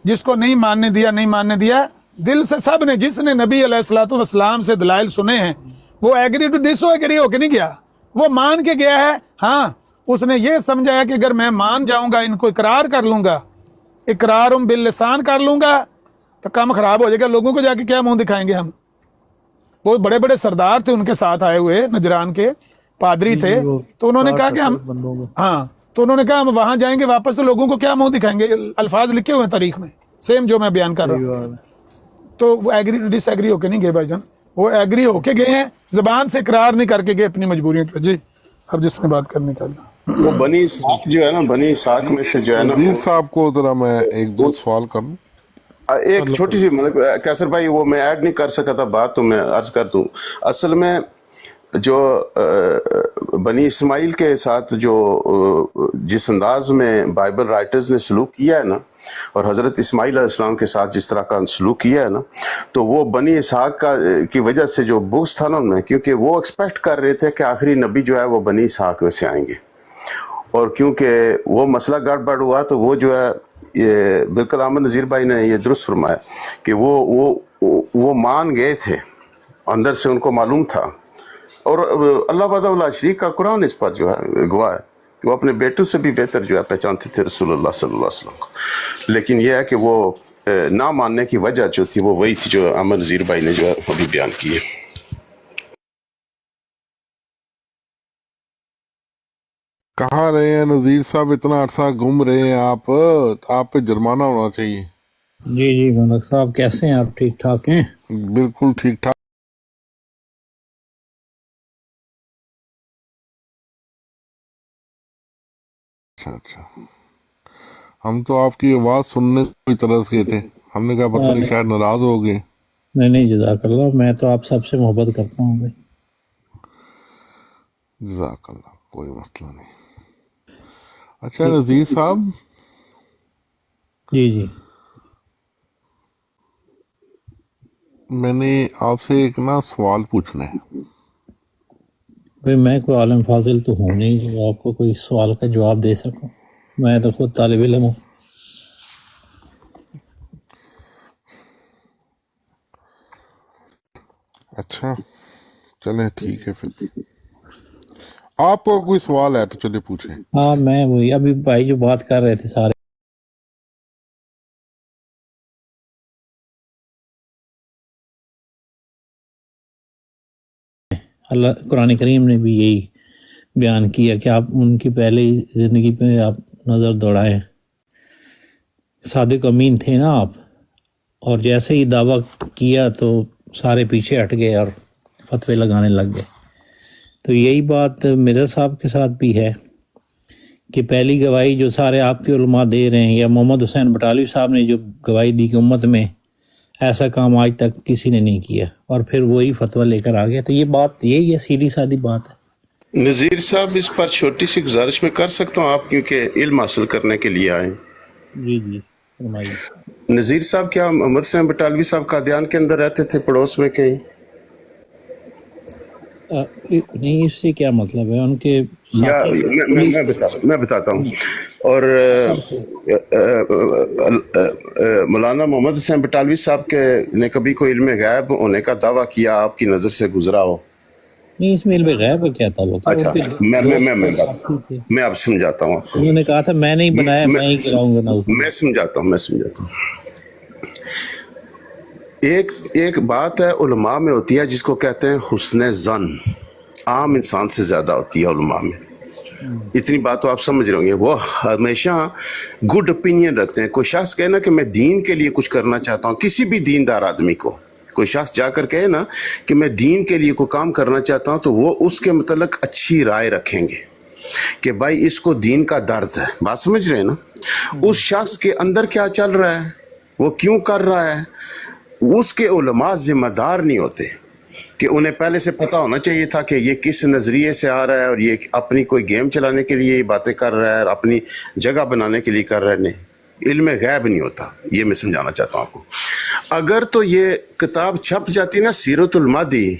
C: जिसको नहीं मानने दिया, नहीं मानने दिया दिल से सब ने। जिसने नबी अलैहिस्सलातु वस्सलाम से दलाइल सुने हैं वो एग्री टू डिसएग्री होके नहीं गया, वो मान के गया है। हाँ, उसने ये समझाया कि अगर मैं मान जाऊंगा, इनको इकरार कर लूंगा, इकरार बिल लिसान कर लूंगा, तो काम खराब हो जाएगा, लोगों को जाके क्या मुंह दिखाएंगे हम? वो बड़े बड़े सरदार थे उनके साथ आए हुए, नजरान के पादरी थे, तो उन्होंने कहा कि हम, हाँ, तो उन्होंने कहा हम वहां जाएंगे वापस, तो लोगों को क्या मुंह दिखाएंगे? अल्फाज लिखे हुए हैं तारीख में, सेम जो मैं बयान कर रहा हूँ। तो वो एग्री टू डिसएग्री होके नहीं गए भाईजान, वो एग्री होके गए हैं, जुबान से इकरार नहीं करके गए अपनी मजबूरियों पे। जी, अब जिसने बात करने का
B: वो बनी इसाक जो है ना, बनी इसाक में से जो है ना,
E: नज़ीर साहब को जरा मैं एक दो सवाल करूं।
B: एक छोटी सी, मतलब कैसर भाई वो मैं ऐड नहीं कर सका था बात, तो मैं अर्ज कर दूं। असल में जो बनी इस्माइल के साथ जो जिस अंदाज में बाइबल राइटर्स ने सलूक किया है ना, और हज़रत इस्माइल अलैहिस्सलाम के साथ जिस तरह का सलूक किया है ना, तो वो बनी इसहाक का की वजह से जो बुग़्ज़ था ना उनमें, क्योंकि वो एक्सपेक्ट कर रहे थे कि आखिरी नबी जो है वो बनी इसहाक में से आएंगे, और क्योंकि वो मसला गड़बड़ हुआ तो वो जो है, ये बिल्कुल अहमद नज़ीर भाई ने ये दुरुस्त फरमाया कि वो मान गए थे, अंदर से उनको मालूम था। और अल्लाह वहदहु ला शरीक का कुरान इस पर जो है गवाह है कि वो अपने बेटों से भी बेहतर जो है पहचानते थे रसूलुल्लाह सल्लल्लाहु अलैहि वसल्लम को। लेकिन यह है कि वो ना मानने की वजह जो थी वो वही थी जो अहमद नज़ीर भाई ने जो है अभी बयान की है।
E: कहाँ रहे हैं नज़ीर साहब? इतना अरसा घूम रहे हैं आप पे जुर्माना होना चाहिए।
G: जी जी मलक साहब, कैसे हैं आप? ठीक ठाक हैं?
E: बिल्कुल ठीक ठाक। अच्छा, हम तो आपकी आवाज़ सुनने की तरस गए थे, हमने कहा पता नहीं शायद नाराज हो गए।
G: नहीं नहीं, जज़ाकल्लाह, मैं तो आप सबसे मोहब्बत करता हूँ भाई।
E: जज़ाकल्लाह, कोई मसला नहीं। अच्छा नज़ीर साहब,
G: जी जी,
E: मैंने आपसे एक ना सवाल पूछना है।
G: भाई मैं कोई आलम फाजिल तो हूँ नहीं जो आपको कोई सवाल का जवाब दे सकूँ, मैं तो खुद तालिब इल्म हूँ।
E: अच्छा चलें ठीक है, फिर आपको कोई सवाल है तो चलिए पूछें।
G: हाँ, मैं वही अभी भाई जो बात कर रहे थे सारे, अल्लाह कुरान करीम ने भी यही बयान किया कि आप उनकी पहले ही ज़िंदगी पे आप नज़र दौड़ाएं, सादिक अमीन थे ना आप, और जैसे ही दावा किया तो सारे पीछे हट गए और फतवे लगाने लग गए। तो यही बात मिर्ज़ा साहब के साथ भी है कि पहली गवाही जो सारे आपके उलमा दे रहे हैं, या मोहम्मद हुसैन बटालवी साहब ने जो गवाही दी कि उम्मत में ऐसा काम आज तक किसी ने नहीं किया, और फिर वही फतवा लेकर आ गया। तो ये बात यही है, सीधी सादी बात है।
B: नज़ीर साहब इस पर छोटी सी गुजारिश में कर सकता हूँ, आप क्योंकि इल्म हासिल करने के लिए आए।
G: जी जी फरमाइए।
B: नज़ीर साहब क्या मोहम्मद हुसैन बटालवी साहब कादियान के अंदर रहते थे, पड़ोस में कहीं?
G: नहीं, इससे क्या मतलब है? उनके
B: या मैं बताता हूँ। और मौलाना मोहम्मद हुसैन बटालवी साहब के ने कभी कोई इल्म गैब होने का दावा किया आपकी नज़र से गुजरा हो?
G: नहीं, इसमें इल्म गैब का क्या ताल्लुक है?
B: अच्छा,
G: उनके
B: मैं
G: साथी थे,
B: मैं अब समझाता हूँ आपको।
G: उन्होंने कहा था मैं नहीं बनाया, मैं ही गिराऊंगा ना।
B: मैं समझाता हूँ। एक बात है उलमा में होती है जिसको कहते हैं हुस्न ज़न, आम इंसान से ज़्यादा होती है उलमा में। इतनी बात तो आप समझ रहे होंगे। वो हमेशा गुड ओपिनियन रखते हैं। कोई शख्स कहे ना कि मैं दीन के लिए कुछ करना चाहता हूँ, किसी भी दीनदार आदमी को कोई शख्स जाकर कहे ना कि मैं दीन के लिए कोई काम करना चाहता हूँ, तो वो उसके मतलब अच्छी राय रखेंगे कि भाई इसको दीन का दर्द है। बात समझ रहे हैं ना? उस शख्स के अंदर क्या चल रहा है, वो क्यों कर रहा है, उसके उलमा जिम्मेदार नहीं होते कि उन्हें पहले से पता होना चाहिए था कि ये किस नज़रिए से आ रहा है और ये अपनी कोई गेम चलाने के लिए ये बातें कर रहा है और अपनी जगह बनाने के लिए कर रहा है। नहीं, इल्म गैब नहीं होता, ये मैं समझाना चाहता हूँ आपको। अगर तो ये किताब छप जाती ना सीरतुल मादी,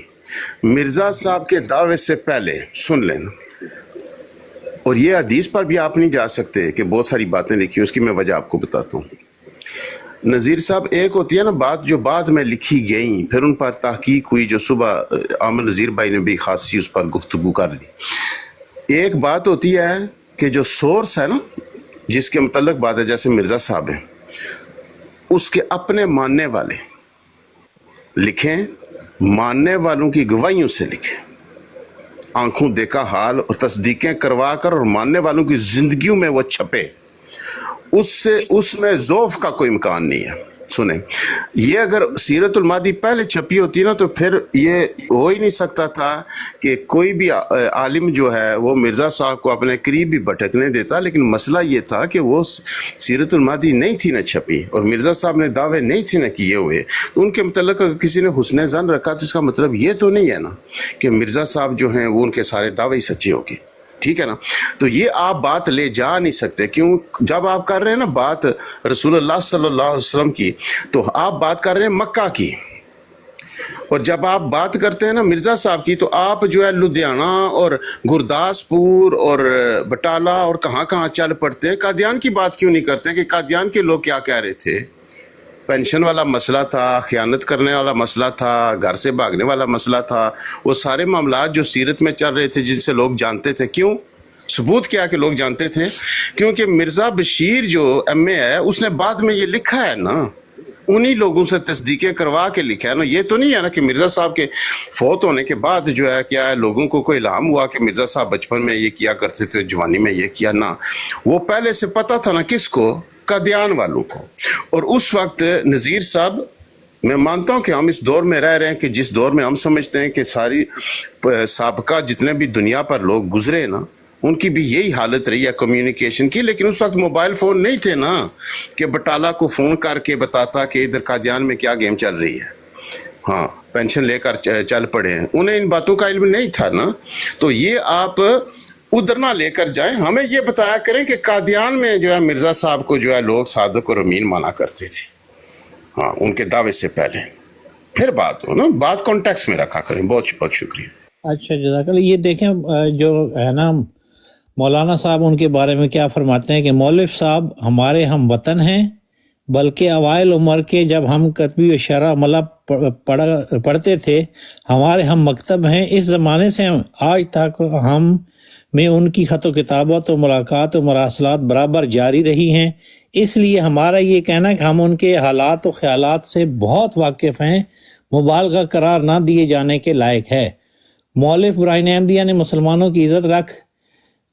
B: मिर्ज़ा साहब के दावे से पहले, सुन लेना, और ये हदीस पर भी आप नहीं जा सकते कि बहुत सारी बातें लिखी, उसकी मैं वजह आपको बताता हूँ। नज़ीर साहब, एक होती है ना बात जो बाद में लिखी गई, फिर उन पर तहकीक हुई, जो सुबह आमिर नज़ीर भाई ने भी खासी उस पर गुफ्तगू कर दी। एक बात होती है कि जो सोर्स है ना जिसके मतलब बात है, जैसे मिर्ज़ा साहब हैं, उसके अपने मानने वाले लिखें, मानने वालों की गवाहियों से लिखें, आंखों देखा हाल और तस्दीकें करवा कर, और मानने वालों की जिंदगियों में वो छपे, उससे उसमें ज़ौफ़ का कोई इम्कान नहीं है। सुने, ये अगर सीरतुल मादी पहले छपी होती ना तो फिर ये हो ही नहीं सकता था कि कोई भी आलिम जो है वो मिर्ज़ा साहब को अपने करीब भी भटकने देता। लेकिन मसला ये था कि वो सीरतुल मादी नहीं थी ना छपी, और मिर्ज़ा साहब ने दावे नहीं थे ना किए हुए, तो उनके मतलब अगर किसी ने हुस्न ज़न रखा तो इसका मतलब ये तो नहीं है ना कि मिर्ज़ा साहब जो हैं वो उनके सारे दावे ही सच्चे होंगे। ठीक है ना? तो ये आप बात ले जा नहीं सकते। क्यों? जब आप कर रहे हैं ना बात रसूलुल्लाह सल्लल्लाहु अलैहि वसल्लम की, तो आप बात कर रहे हैं मक्का की, और जब आप बात करते हैं ना मिर्ज़ा साहब की, तो आप जो है लुधियाना और गुरदासपुर और बटाला और कहाँ कहाँ चल पड़ते हैं। कादियान की बात क्यों नहीं करते कि कादियान के लोग क्या कह रहे थे? पेंशन वाला मसला था, खयानत करने वाला मसला था, घर से भागने वाला मसला था, वो सारे मामला जो सीरत में चल रहे थे जिनसे लोग जानते थे। क्यों? सबूत क्या कि लोग जानते थे? क्योंकि मिर्ज़ा बशीर जो एमए है उसने बाद में ये लिखा है ना, उन्हीं लोगों से तस्दीकें करवा के लिखा है ना। ये तो नहीं है ना कि मिर्ज़ा साहब के फौत होने के बाद जो है क्या है लोगों को कोई इल्हाम हुआ कि मिर्ज़ा साहब बचपन में ये किया करते थे, जवानी में ये किया ना। वो पहले से पता था ना किसको? कादियान वालों को। और उस वक्त नज़ीर साहब, मैं मानता हूँ कि हम इस दौर में रह रहे हैं कि जिस दौर में हम समझते हैं कि सारी साबका जितने भी दुनिया पर लोग गुजरे ना उनकी भी यही हालत रही है कम्युनिकेशन की। लेकिन उस वक्त मोबाइल फ़ोन नहीं थे ना कि बटाला को फ़ोन करके बताता कि इधर कादियान में क्या गेम चल रही है, हाँ पेंशन लेकर चल पड़े हैं। उन्हें इन बातों का इल्म नहीं था ना। तो ये आप उधर ना लेकर जाएं, हमें ये बताया करें कि कादियान में जो है मिर्ज़ा साहब को जो है लोग सादक और अमीन माना करते थे, हाँ उनके दावे से पहले, फिर बात हो ना, बात कॉन्टेक्स्ट में रखा करें। बहुत बहुत शुक्रिया।
G: अच्छा, जज़ाकल्लाह। ये देखें जो है ना मौलाना साहब, उनके बारे में क्या फरमाते हैं कि मौलवी साहब हमारे हम वतन हैं, बल्कि अवाइल उम्र के जब हम कतबी व शरह मतलब पढ़ते थे, हमारे हम मकतब हैं। इस ज़माने से आज तक हम में उनकी ख़त व किताबत व मुलाकात व मरासलात बराबर जारी रही हैं। इसलिए हमारा ये कहना कि हम उनके हालात व ख़यालात से बहुत वाकिफ़ हैं, मुबालगा करार ना दिए जाने के लायक है। मौलवी इब्राहीम अहमदिया ने मुसलमानों की इज़्ज़त रख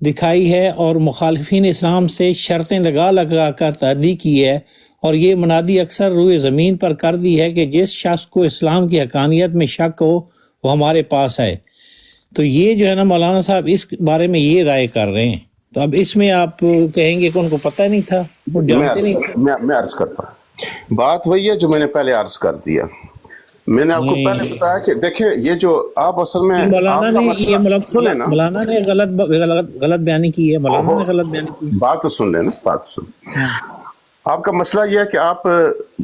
G: दिखाई है और मुखालिफिन इस्लाम से शर्तें लगा लगा कर तहदी की है, और ये मुनादी अक्सर रूए ज़मीन पर कर दी है कि जिस शख्स को इस्लाम की हकानियत में शक हो वो हमारे पास है। तो ये जो है ना मौलाना साहब इस बारे में ये राय कर रहे हैं, तो अब इसमें आप कहेंगे कि उनको पता नहीं था, वो जानते नहीं थे।
B: मैं अर्ज करता हूँ, बात वही है जो मैंने पहले अर्ज कर दिया। मैंने आपको पहले बताया कि देखिए ये जो आप असल में
G: मौलाना ने ये
B: सुने ना,
G: मौलाना ने गलत बयानी की है, मौलाना ने गलत बयानी की।
B: बात तो सुन लेना, बात सुन। आपका मसला ये है कि आप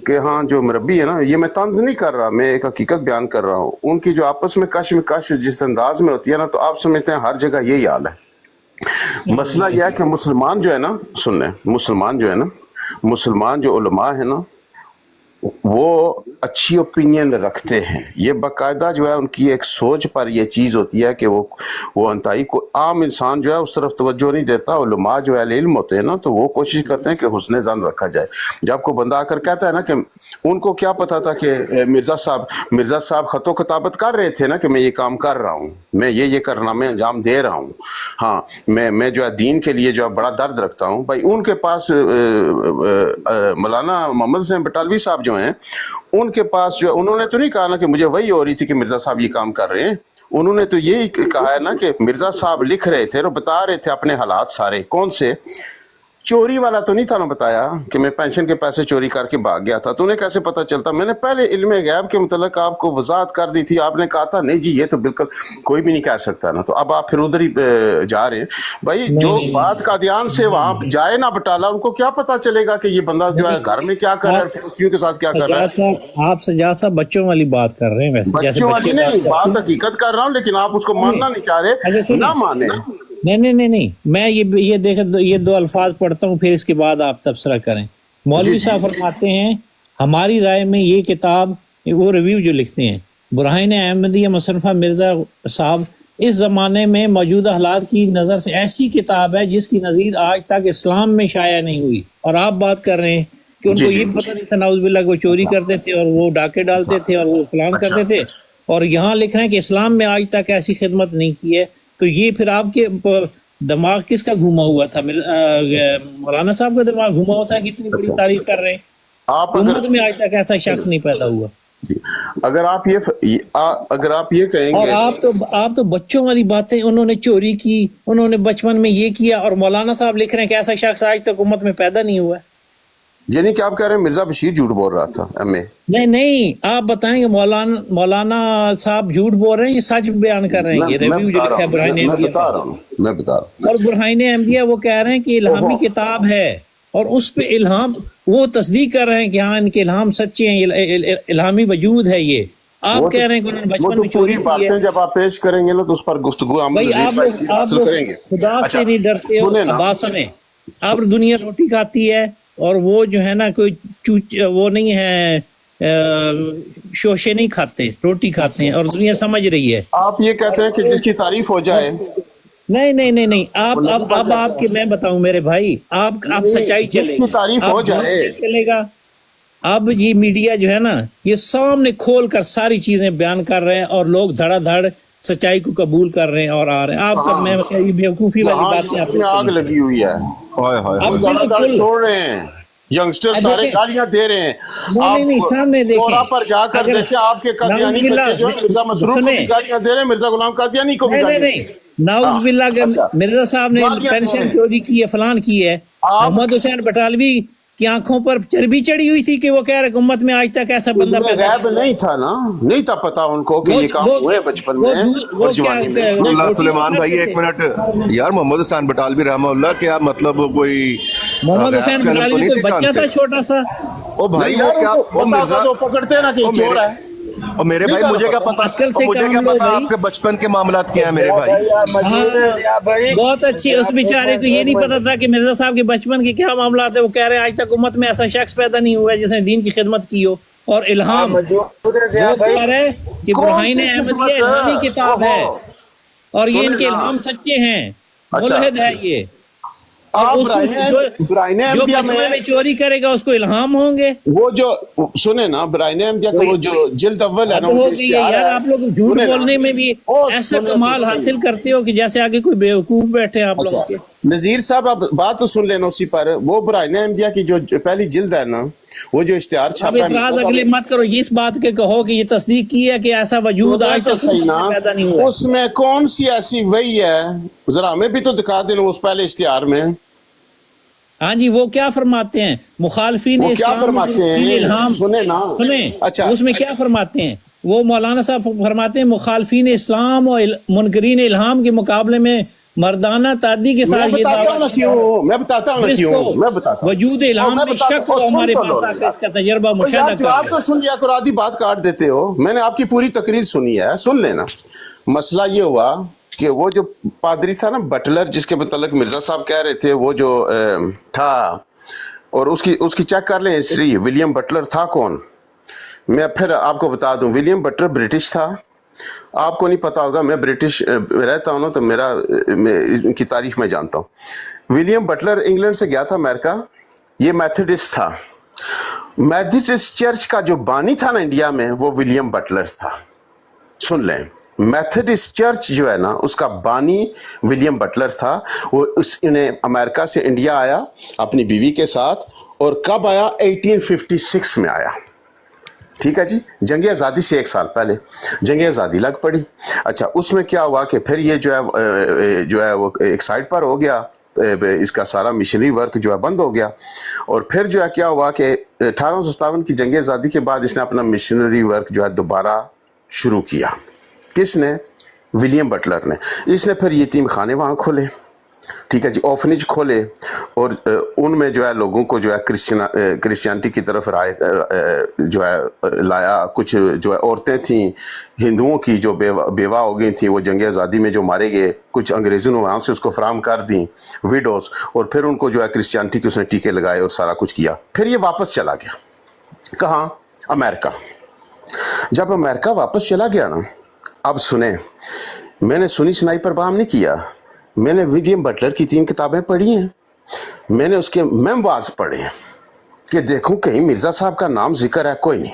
B: के हाँ जो मुरब्बी है ना, ये मैं तंज नहीं कर रहा, मैं एक हकीकत बयान कर रहा हूँ। उनकी जो आपस में कश जिस अंदाज में होती है ना, तो आप समझते हैं हर जगह यही हाल है। मसला यह है कि मुसलमान जो है ना, सुन लें, मुसलमान जो है ना, मुसलमान जो उलमा है ना, वो وہ اچھی اوپینین رکھتے ہیں. یہ باقاعدہ جو ہے ان کی ایک سوچ پر یہ چیز ہوتی ہے کہ وہ انتہائی کو عام انسان جو ہے اس طرف توجہ نہیں دیتا. علماء جو اہل علم ہوتے ہیں نا تو وہ کوشش کرتے ہیں کہ حسن ظن رکھا جائے. جب کوئی بندہ آ کر کہتا ہے نا کہ ان کو کیا پتا تھا کہ مرزا صاحب خط و کتابت کر رہے تھے نا کہ میں یہ کام کر رہا ہوں, میں یہ کارنامے انجام دے رہا ہوں, ہاں میں جو ہے دین کے لیے جو ہے بڑا درد رکھتا ہوں. بھائی ان کے پاس مولانا محمد حسین بٹالوی صاحب جو ہیں ان کے پاس جو انہوں نے تو نہیں کہا نا کہ مجھے وہی ہو رہی تھی کہ مرزا صاحب یہ کام کر رہے ہیں. انہوں نے تو یہی کہا ہے نا کہ مرزا صاحب لکھ رہے تھے اور بتا رہے تھے اپنے حالات سارے. کون سے چوری والا تو نہیں تھا نا بتایا کہ میں پینشن کے پیسے چوری کر کے بھاگ گیا تھا. تو انہیں کیسے پتا چلتا؟ میں نے پہلے علم غیب کے متعلق آپ کو وضاحت کر دی تھی. آپ نے کہا تھا نہیں جی یہ تو بالکل کوئی بھی نہیں کہہ سکتا نا. تو اب آپ پھر ادھر ہی جا رہے ہیں. بھائی جو بات قادیان سے وہاں جائے نا بٹالہ, ان کو کیا پتا چلے گا کہ یہ بندہ جو ہے گھر میں کیا کر رہا ہے, پڑوسیوں کے ساتھ کیا کر رہا ہے.
G: آپ سجاد صاحب بچوں والی بات کر رہے ہیں, ویسے جیسے
B: بچوں والی
G: بچے
B: نہیں, بات حقیقت کر رہا ہوں, لیکن آپ اس کو ماننا نہیں چاہ رہے. نہ مانے.
G: نہیں, میں یہ دیکھ یہ دو الفاظ پڑھتا ہوں پھر اس کے بعد آپ تبصرہ کریں. مولوی صاحب فرماتے ہیں ہماری رائے میں یہ کتاب, وہ ریویو جو لکھتے ہیں, برہان احمدیہ مصنفہ مرزا صاحب اس زمانے میں موجودہ حالات کی نظر سے ایسی کتاب ہے جس کی نظیر آج تک اسلام میں شائع نہیں ہوئی. اور آپ بات کر رہے ہیں کہ ان کو یہ پتہ نہیں تھا نعوذ باللہ کہ وہ چوری کرتے تھے اور وہ ڈاکے ڈالتے تھے اور وہ فلان کرتے تھے, اور یہاں لکھ رہے ہیں کہ اسلام میں آج تک ایسی خدمت نہیں کی ہے. تو یہ پھر آپ کے دماغ کس کا گھوما ہوا تھا؟ مولانا صاحب کا دماغ گھوما ہوا تھا کہ اتنی بڑی تعریف کر رہے ہیں.
B: آپ
G: امت میں آج تک ایسا شخص نہیں پیدا ہوا.
B: اگر آپ یہ کہیں
G: اور
B: گے
G: آپ تو بچوں والی باتیں, انہوں نے چوری کی, انہوں نے بچپن میں یہ کیا, اور مولانا صاحب لکھ رہے ہیں کہ ایسا شخص آج تک امت میں پیدا نہیں ہوا ہے.
B: یعنی کہ آپ کہہ رہے ہیں مرزا بشیر جھوٹ بول رہا تھا ایم اے.
G: نہیں, آپ بتائیں کہ مولانا صاحب جھوٹ بول رہے ہیں, یہ سچ بیان کر رہے ہیں. یہ ریویو جو لکھا ہے برہان
B: میں
G: احمدیہ,
B: بتا رہا ہوں.
G: اور برہان احمدیہ وہ کہہ رہے ہیں کہ الہامی کتاب ہے, اور اس پہ الہام وہ تصدیق کر رہے ہیں کہ ہاں ان کے الہام سچے ہیں, الہامی وجود ہے. یہ آپ کہہ رہے ہیں کہ انہوں نے بچپن میں چوری کی ہے.
B: جب آپ پیش کریں گے نا تو اس پر گفتگو ہم
G: بھائی آپ لوگ خدا سے نہیں ڈرتے ہو. بات سنیں, اب دنیا روٹی کھاتی ہے اور وہ جو ہے نا کوئی وہ نہیں ہے, شوشے نہیں کھاتے, روٹی کھاتے ہیں, اور دنیا سمجھ رہی ہے.
B: آپ یہ کہتے ہیں کہ جس کی تعریف ہو جائے.
G: نہیں, آپ کے میں بتاؤں میرے بھائی, آپ سچائی چلے
B: گی, تعریف ہو جائے
G: چلے گا. اب یہ میڈیا جو ہے نا یہ سامنے کھول کر ساری چیزیں بیان کر رہے ہیں, اور لوگ دھڑا دھڑ سچائی کو قبول کر رہے ہیں اور آ رہے ہیں. آپ کا میں بیوقوفی والی باتیں آپ
B: میں آگ لگی ہوئی ہے, دھڑا دھڑ چھوڑ رہے ہیں, ینگسٹر سارے گالیاں دے رہے ہیں.
G: نہیں, سامنے دیکھیں,
B: پر جا کر دیکھیں آپ کے قادیانی بچے جو مرزا مسرور کو بھی گالیاں دے رہے ہیں, مرزا غلام قادیانی کو بھی گالیاں.
G: نہیں, نعوذ باللہ کہ مرزا صاحب نے پینشن چوری کی ہے, فلان کی ہے. محمد حسین بٹالوی کی آنکھوں پر چربی چڑھی ہوئی تھی کہ وہ کہہ رہے کہ امت میں آج تک ایسا بندہ
B: غیب نہیں تھا نا, نہیں تھا پتا ان کو کہ یہ کام ہوئے بچپن میں اور جوانی میں.
H: اللہ سلیمان بھائی ایک منٹ یار, محمد حسین بٹالوی رحمہ اللہ کیا مطلب کوئی
G: محمد حسین بٹالوی کوئی بچہ تھا چھوٹا سا؟
H: او بھائی وہ کیا وہ مرزا
B: پکڑتے نا کہ چور ہے.
H: اور میرے بھائی مجھے کیا پتا آپ کے بچپن کے معاملات کیا ہیں میرے بھائی.
G: بہت اچھی, اس بیچارے کو یہ نہیں پتا تھا کہ مرزا صاحب کے بچپن کے کیا معاملات ہیں. وہ کہہ رہے ہیں آج تک امت میں ایسا شخص پیدا نہیں ہوا ہے جس نے دین کی خدمت کی ہو. اور الہام وہ کہہ رہے کہ برہان احمدیہ الہامی کتاب ہے, اور یہ ان کے الہام سچے ہیں, ملحد ہے یہ. جو بچپن میں چوری کرے گا اس کو الہام ہوں گے.
B: وہ جو سنے نا برہان احمدیہ کا وہ جو جلد اول ہے نا,
G: آپ لوگ جھوٹ بولنے میں بھی ایسا کمال حاصل کرتے ہو کہ جیسے آگے کوئی بیوقوف بیٹھے ہیں آپ لوگوں کے.
B: نذیر صاحب اب بات تو سن لینا اسی پر. وہ برہان احمدیہ کی جو پہلی جلد ہے نا, وہ جو اشتہار چھاپا ہے,
G: اعتراض اگلے مت کرو, اس بات کے کہو کہ یہ تصدیق کی ہے کہ ایسا وجود آج تک پیدا نہیں ہوا.
B: اس میں کون سی ایسی وہی ہے, ذرا ہمیں بھی تو دکھا دینا اس پہلے اشتہار میں.
G: ہاں جی, وہ کیا فرماتے ہیں مخالفین اسلام, سنیں اس میں کیا فرماتے ہیں. وہ مولانا صاحب فرماتے ہیں مخالفین اسلام اور منکرین الہام کے مقابلے میں مردانہ تعدی کے ساتھ یہ وجود الہام میں شک ہو ہمارے پاس اس کا تجربہ مشاہدہ کر.
B: آپ تو سن لیا کرو, آدھی بات کاٹ دیتے ہو. میں نے آپ کی پوری تقریر سنی ہے, سن لینا. مسئلہ یہ ہوا کہ وہ جو پادری تھا نا بٹلر, جس کے متعلق مرزا صاحب کہہ رہے تھے, وہ جو تھا, اور اس کی چیک کر لیں ہسٹری, ولیم بٹلر تھا کون, मैं फिर आपको बता दूं, विलियम बटलर ब्रिटिश था। आपको नहीं पता होगा, मैं ब्रिटिश रहता हूँ ना, तो मैं इनकी तारीख में जानता हूँ। विलियम बटलर इंग्लैंड से गया था अमेरिका। ये मेथोडिस्ट था। मेथोडिस्ट चर्च का जो बानी था ना इंडिया में, वो विलियम बटलर था। सुन लें, मेथोडिस्ट चर्च जो है ना, उसका बानी विलियम बटलर था। वो इन्हें अमेरिका से इंडिया आया अपनी बीवी के साथ, और कब आया? 1856 में आया। ठीक है जी, जंग आज़ादी से 1 साल पहले जंग आज़ादी लग पड़ी। अच्छा, उसमें क्या हुआ कि फिर ये जो है वो एक साइड पर हो गया, इसका सारा मिशनरी वर्क जो है बंद हो गया। और फिर जो है क्या हुआ कि 1857 की जंग आज़ादी के बाद इसने अपना मिशनरी वर्क जो है दोबारा शुरू किया। किसने? विलियम बटलर ने। इसने फिर यतीम खाने वहाँ खोले, ठीक है जी, ऑर्फनेज खोले, और उनमें जो है लोगों को जो है क्रिश्चियनिटी की तरफ राय जो है लाया। कुछ जो है औरतें थीं हिंदुओं की जो बेवा हो गई थी, वो जंग आज़ादी में जो मारे गए, कुछ अंग्रेज़ों ने वहाँ से उसको फराम कर दी, विडोज, और फिर उनको जो है क्रिश्चियनिटी के उसने टीके लगाए और सारा कुछ किया। फिर ये वापस चला गया। कहाँ? अमेरिका। जब अमेरिका वापस चला गया ना, अब सुने, मैंने सुनी सुनाई पर बाम नहीं किया। मैंने विलियम बटलर की 3 किताबें पढ़ी हैं। मैंने उसके मेमवार्स पढ़े हैं कि देखूं कहीं मिर्ज़ा साहब का नाम जिक्र है। कोई नहीं,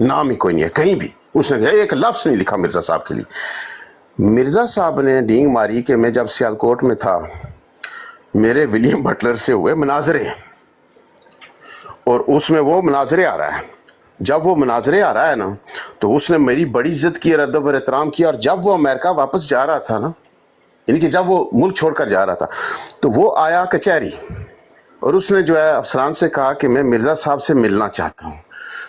B: नाम ही कोई नहीं है कहीं भी। उसने एक लफ्ज़ नहीं लिखा मिर्ज़ा साहब के लिए। मिर्ज़ा साहब ने डींग मारी कि मैं जब सियालकोट में था, मेरे विलियम बटलर से हुए मुनाजरे, और उसमें वो मुनाजरे आ रहा है। जब वो मुनाजरे आ रहा है ना, तो उसने मेरी बड़ी इज्जत की, अदब और एहतराम किया। और जब वो अमेरिका वापस जा रहा था ना, यानी कि जब वो मुल्क छोड़कर जा रहा था, तो वो आया कचहरी, और उसने जो है अफसरान से कहा कि मैं मिर्ज़ा साहब से मिलना चाहता हूँ।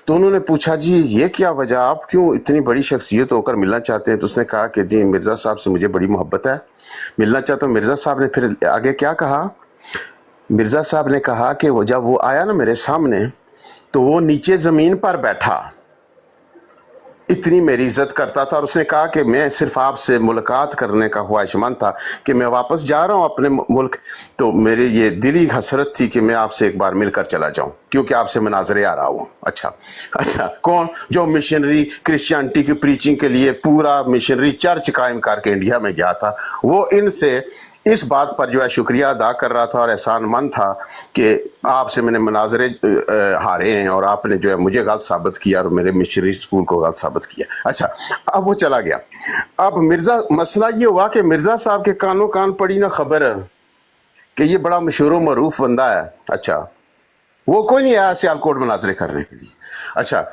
B: तो उन्होंने पूछा, जी ये क्या वजह, आप क्यों इतनी बड़ी शख्सियत होकर मिलना चाहते हैं? तो उसने कहा कि जी मिर्ज़ा साहब से मुझे बड़ी मोहब्बत है, मिलना चाहता हूँ। मिर्ज़ा साहब ने फिर आगे क्या कहा? मिर्ज़ा साहब ने कहा कि वो जब वो आया ना मेरे सामने, तो वो नीचे ज़मीन पर बैठा, इतनी मेरी इज्जत करता था। और उसने कहा कि मैं सिर्फ आपसे मुलाकात करने का ख्वाहिशमंद था कि मैं वापस जा रहा हूँ अपने मुल्क, तो मेरी ये दिली हसरत थी कि मैं आपसे एक बार मिलकर चला जाऊँ, क्योंकि आपसे मनाजरे आ रहा हूँ। अच्छा, कौन? जो मिशनरी क्रिश्चियनिटी की प्रीचिंग के लिए पूरा मिशनरी चर्च कायम करके इंडिया में गया था, वो इनसे इस बात पर जो है शुक्रिया अदा कर रहा था और एहसानमंद था कि आपसे मैंने मनाजरे हारे हैं, और आपने जो है मुझे गलत साबित किया और मेरे मिशनरी स्कूल को गलत साबित किया। अच्छा, अब वो चला गया। अब मसला ये हुआ कि मिर्ज़ा साहब के कानों कान पड़ी ना खबर कि ये बड़ा मशहूर व मरूफ बंदा है। अच्छा, वो कोई नहीं आया सियालकोट मनाजरे करने के लिए। अच्छा,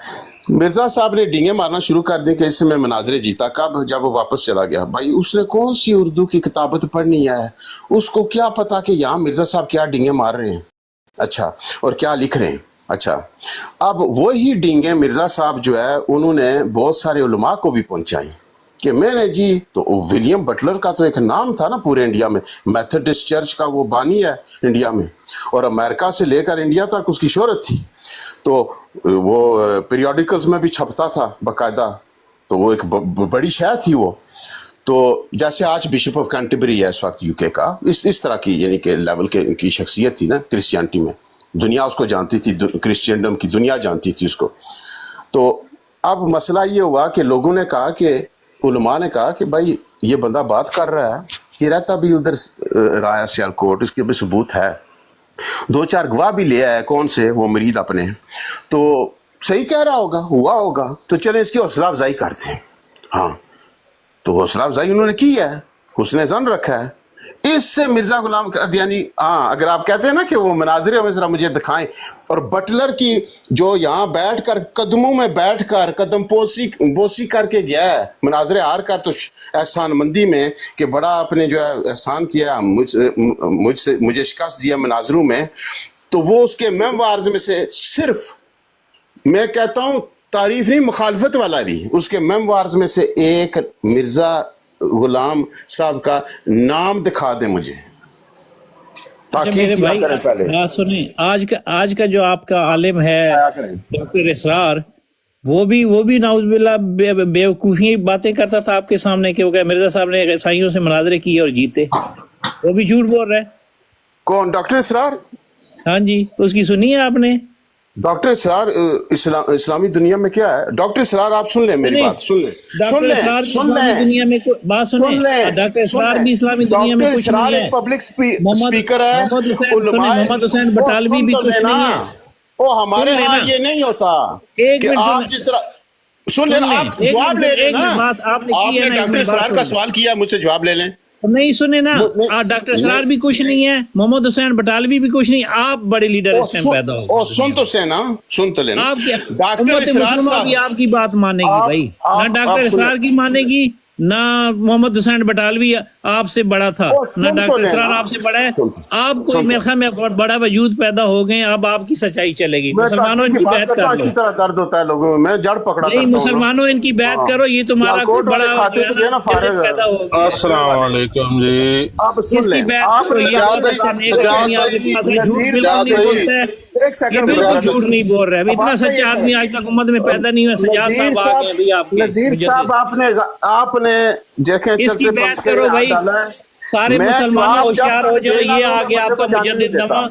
B: मिर्ज़ा साहब ने डींगे मारना शुरू कर दी कि इससे मैं मनाजरे जीता। कब? जब वो वापस चला गया। भाई उसने कौन सी उर्दू की किताबत पढ़नी है, उसको क्या पता कि यहाँ मिर्ज़ा साहब क्या डींगे मार रहे हैं, अच्छा, और क्या लिख रहे हैं। अच्छा, अब वही डींगे मिर्ज़ा साहब जो है उन्होंने बहुत सारे उलमा को भी पहुँचाई कि मैंने जी, तो विलियम बटलर का तो एक नाम था ना पूरे इंडिया में, मेथोडिस्ट चर्च का वो बानी है इंडिया में, और अमेरिका से लेकर इंडिया तक उसकी शोहरत थी। तो वो पीरियोडिकल्स में भी छपता था बाकायदा, तो वो एक बड़ी शय थी वो। तो जैसे आज बिशप ऑफ कैंटरबरी है इस वक्त यूके का, इस तरह की यानी कि लेवल की शख्सियत थी ना क्रिश्चियनिटी में। दुनिया उसको जानती थी, क्रिश्चियनडम की दुनिया जानती थी उसको। तो अब मसला ये हुआ कि लोगों ने कहा कि उलमा ने कहा कि भाई ये बंदा बात कर रहा है, ये रहता भी उधर रहा है सियालकोट, इसके भी सबूत है, 2-4 गवाह भी ले आया। कौन से? वो मरीद अपने, तो सही कह रहा होगा, हुआ होगा, तो चले इसकी हौसला अफजाई करते हैं। हाँ, तो हौसला अफजाई उन्होंने की है, हुस्न ज़न रखा है। इससे मिर्ज़ा गुलाम कादियानी, हाँ, अगर आप कहते हैं ना कि वो मनाजरे में ज़रा मुझे दिखाएं, और बटलर की जो यहाँ बैठ कर कदमों में बैठ कर कदम बोसी करके गया है मनाजरे हार कर, तो एहसान मंदी में कि बड़ा आपने जो है एहसान किया, मुझे शिकस्त दिया मनाजरों में, तो वो उसके मेमवार्स में से सिर्फ, मैं कहता हूँ तारीफ नहीं मुखालफत वाला भी, उसके मेमवार्स में से एक मिर्ज़ा गुलाम साहब का नाम दिखा दे मुझे।
G: मेरे भाई बात सुनिए, आज का जो आपका आलिम है डॉक्टर इसरार, वो भी नाउज़ुबिल्लाह बेवकूफ़ी बातें करता था आपके सामने कि वो क्या मिर्ज़ा साहब ने ईसाइयों से मुनाजरे किए और जीते। वो भी झूठ बोल रहा है।
B: कौन? डॉक्टर इसरार?
G: हाँ जी, उसकी सुनी है आपने?
B: डॉक्टर इसरार इस्लामी दुनिया में क्या है? डॉक्टर इसरार आप सुन लें मेरी बात, सुन लें, सुन लें, सुन लें,
G: दुनिया में बात
B: सुन
G: सुने,
B: लें,
G: डॉक्टर इसरार
B: सुन
G: भी
B: लें।
G: इस्लामी दुनिया में
B: डॉक्टर
G: कुछ
B: इसरार
G: नहीं है।
B: एक पब्लिक स्पीकर है,
G: मोहम्मद हुसैन बटालवी भी कुछ नहीं है।
B: वो हमारे
G: सुन
B: यहाँ
G: लेना।
B: ये नहीं होता
G: एक
B: कि
G: मिनट
B: आप
G: सुन-
B: जिस तरह सुन लेना,
G: सुन लें,
B: आप
G: एक
B: जवाब
G: मिनट,
B: ले लें
G: एक
B: ना,
G: मिनट बात आपने की है
B: आपने
G: ना, एक
B: डॉक्टर
G: मिनट बात
B: इसरार का
G: सुन
B: सवाल किया, मुझसे जवाब ले लें।
G: नहीं सुने ना,
B: नहीं,
G: डॉक्टर इसरार भी कुछ नहीं है, मोहम्मद हुसैन बटालवी भी कुछ नहीं, आप बड़े लीडर इस टाइम पैदा हो।
B: ओ सुन तो से ना, सुन तो लेना।
G: आप क्या
B: डॉक्टर
G: उम्मत
B: इसरार
G: मुसलमान भी
B: साहब,
G: आपकी बात मानेगी
B: आप-
G: भाई, ना
B: आप
G: डॉक्टर
B: सुने।
G: इसरार की मानेगी, ना मोहम्मद हुसैन बटालवी आपसे बड़ा था,
B: ओ,
G: ना
B: सुन तो
G: डॉक्टर
B: लेना।
G: इसरार आपसे बड़ा है।
B: सुन।
G: आपको
B: सुन।
G: मेरे ख्याल में बहुत बड़ा वजूद पैदा हो गए, अब आपकी सच्चाई चलेगी।
B: मैं
G: मुसलमानों
B: डॉक्टर की
G: इनकी
B: बात
G: बैत
B: करता हूं,
G: कर
B: इसी
G: लो,
B: तरह दर्द होता है लोगों में, मैं जड़ पकड़ा
G: नहीं
B: करता हूं ना।
G: मुसलमानों इनकी बैत
B: हाँ।
G: करो, ये तुम्हारा
B: लालकोट
G: बड़ा
B: वाले खाते तो देना फारग है।
G: पैदा हो गया।
E: अस्सलाम वालेकुम जी।
B: आप सुन
G: इसकी
B: लें,
G: बैत
B: आप
G: करो, ये
E: सजाद
G: बहुत
E: भाई,
G: अच्छा नेक
E: सजाद
G: आदमी आपके
E: भाई,
G: पास है, झूठ
B: नज़ीर
G: बिल्कुल
B: साहब
G: नहीं
B: भाई,
G: बोलता है,
B: एक
G: ये
B: सेकंड
G: बिल्कुल झूठ नहीं बोल रहा है। इतना
B: बात
G: सच्चा
B: ये है।
G: आदमी आज तक उम्मत में पैदा नहीं हुआ। सजाद
B: नज़ीर
G: साहब आ गए अभी आपके
B: नज़ीर
G: मुजद्दिद।
B: साहब आपने देखें
G: इसकी
B: चलते
G: बैत
B: पंथ के
G: करो भाई,
B: डाला है।
G: सारे
B: मैं
G: मुसलमान
B: जवाब
G: होशियार
B: जब
G: हो
B: तक
G: जाओ,
B: देना
G: ये
B: ना,
G: आ
B: मैं
G: गया
B: बंदे
G: आपका
B: को जाने नहीं
G: मुजद्दिद
B: देता।
G: नवा।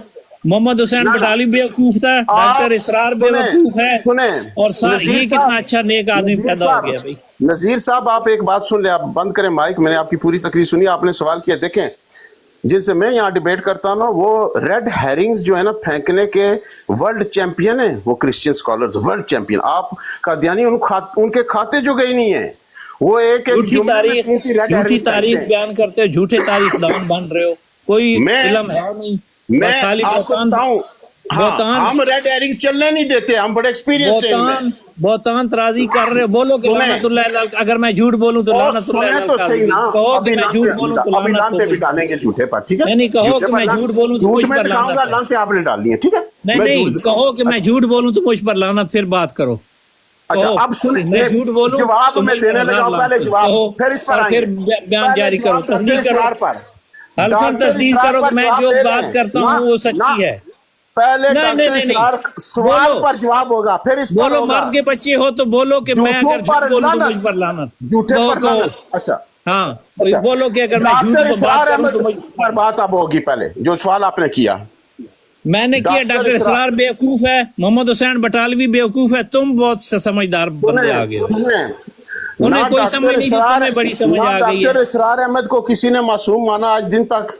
G: मोहम्मद हुसैन
B: ना, ना।
G: बटाली बेवकूफ था, डॉक्टर इसरार बेवकूफ है,
B: सुने
G: और
B: नज़ीर
G: ये
B: साहब,
G: कितना अच्छा नेक आदमी
B: नज़ीर
G: पैदा हो
B: साहब,
G: गया भाई।
B: नज़ीर साहब आप एक बात सुन ले, आप बंद करें माइक, मैंने आपकी पूरी तकरीर सुनी, आपने सवाल किया। देखें जिनसे मैं यहाँ डिबेट करता हूँ ना, वो रेड हेरिंग्स जो है ना फेंकने के वर्ल्ड चैंपियन है, वो क्रिश्चियन स्कॉलर्स वर्ल्ड चैंपियन। आप कादियानी उनके खाते जो गई नहीं है, वो एक
G: झूठी
B: जुमले में
G: तारीख,
B: 3 रेड
G: झूठी
B: हेरिंग्स
G: तारीख
B: फेंकते हैं।
G: बयान करते हो, झूठे तारीख दान बन रहे हो, कोई
B: मैं-
G: इल्म है नहीं,
B: मैं
G: बस खाली
B: आपको
G: बहतान,
B: बताऊं, हाँ,
G: बहतान,
B: हम रेड हेरिंग्स चलने नहीं देते, हम बड़े एक्सपीरियंस हैं इनमें।
G: बहुतान तराजी कर रहे हो। बोलो कि
B: सुने।
G: लानतुल्लाह अलैह, अगर मैं झूठ बोलूं तो
B: और
G: लानतुल्लाह
B: सुने
G: अलैह
B: तो
G: कर
B: सही ना,
G: कहो कि
B: अभी
G: मैं
B: लांते
G: झूठ बोलूं तो
B: अभी लांते भी
G: लानत
B: डालेंगे झूठे पर, ठीक है?
G: नहीं, कहो
B: झूठे
G: कि
B: पर
G: मैं
B: लांत-
G: झूठ बोलूं तो
B: झूठ
G: मुझ
B: में
G: पर
B: दिखाऊंगा,
G: लानत है।
B: लांते आपने डालनी है, ठीक है?
G: नहीं
B: मैं
G: नहीं,
B: झूठ-
G: कहो कि मैं झूठ बोलूं तो मुझ पर लानत, फिर बात करो।
B: अच्छा
G: कहो
B: अब सुन,
G: मैं झूठ बोलूं
B: जवाब
G: तो
B: मैं
G: मुझ पर
B: देने लगा
G: लानत
B: हूं, पहले
G: करो।
B: जवाब, फिर इस पर
G: और
B: आएंगे।
G: फिर बयान
B: पहले
G: जारी करो,
B: जवाब डॉक्टर
G: तस्दीक करो,
B: इसरार पर,
G: अल्फन
B: डॉक्टर
G: तस्दीक
B: इसरार
G: करो
B: पर
G: कि मैं
B: जवाब
G: जो
B: दे रहे
G: बात
B: हैं।
G: करता
B: ना,
G: हूँ वो
B: ना,
G: सच्ची है।
B: पहले
G: नहीं,
B: डॉक्टर
G: नहीं, नहीं,
B: इसरार सवाल
G: बोलो।
B: पर जवाब होगा, फिर इस पर
G: बोलो,
B: होगा।
G: मर्द के बच्चे हो तो बोलो कि मैं
B: झूठों
G: अगर झूठ
B: पर
G: बोलूं तो
B: लानत,
G: मुझ पर लानत।
B: झूठे
G: कहो,
B: पर
G: कहो।
B: लानत। अच्छा
G: हाँ,
B: अच्छा।
G: बोलो कि अगर मैं झूठ
B: डॉक्टर
G: बात
B: इसरार
G: करूं
B: अहमद
G: तो मुझ
B: पर बात अब होगी, पहले जो सवाल आपने किया।
G: मैंने किया। डॉक्टर इसरार बेवकूफ है, मोहम्मद हुसैन बटालवी बेवकूफ है, तुम बहुत से समझदार बंदे आ गए हो। उन्हें कोई समझ नहीं, तुम्हें बड़ी समझ आ गई है।
B: डॉक्टर इसरार अहमद को किसी ने मासूम माना आज दिन तक?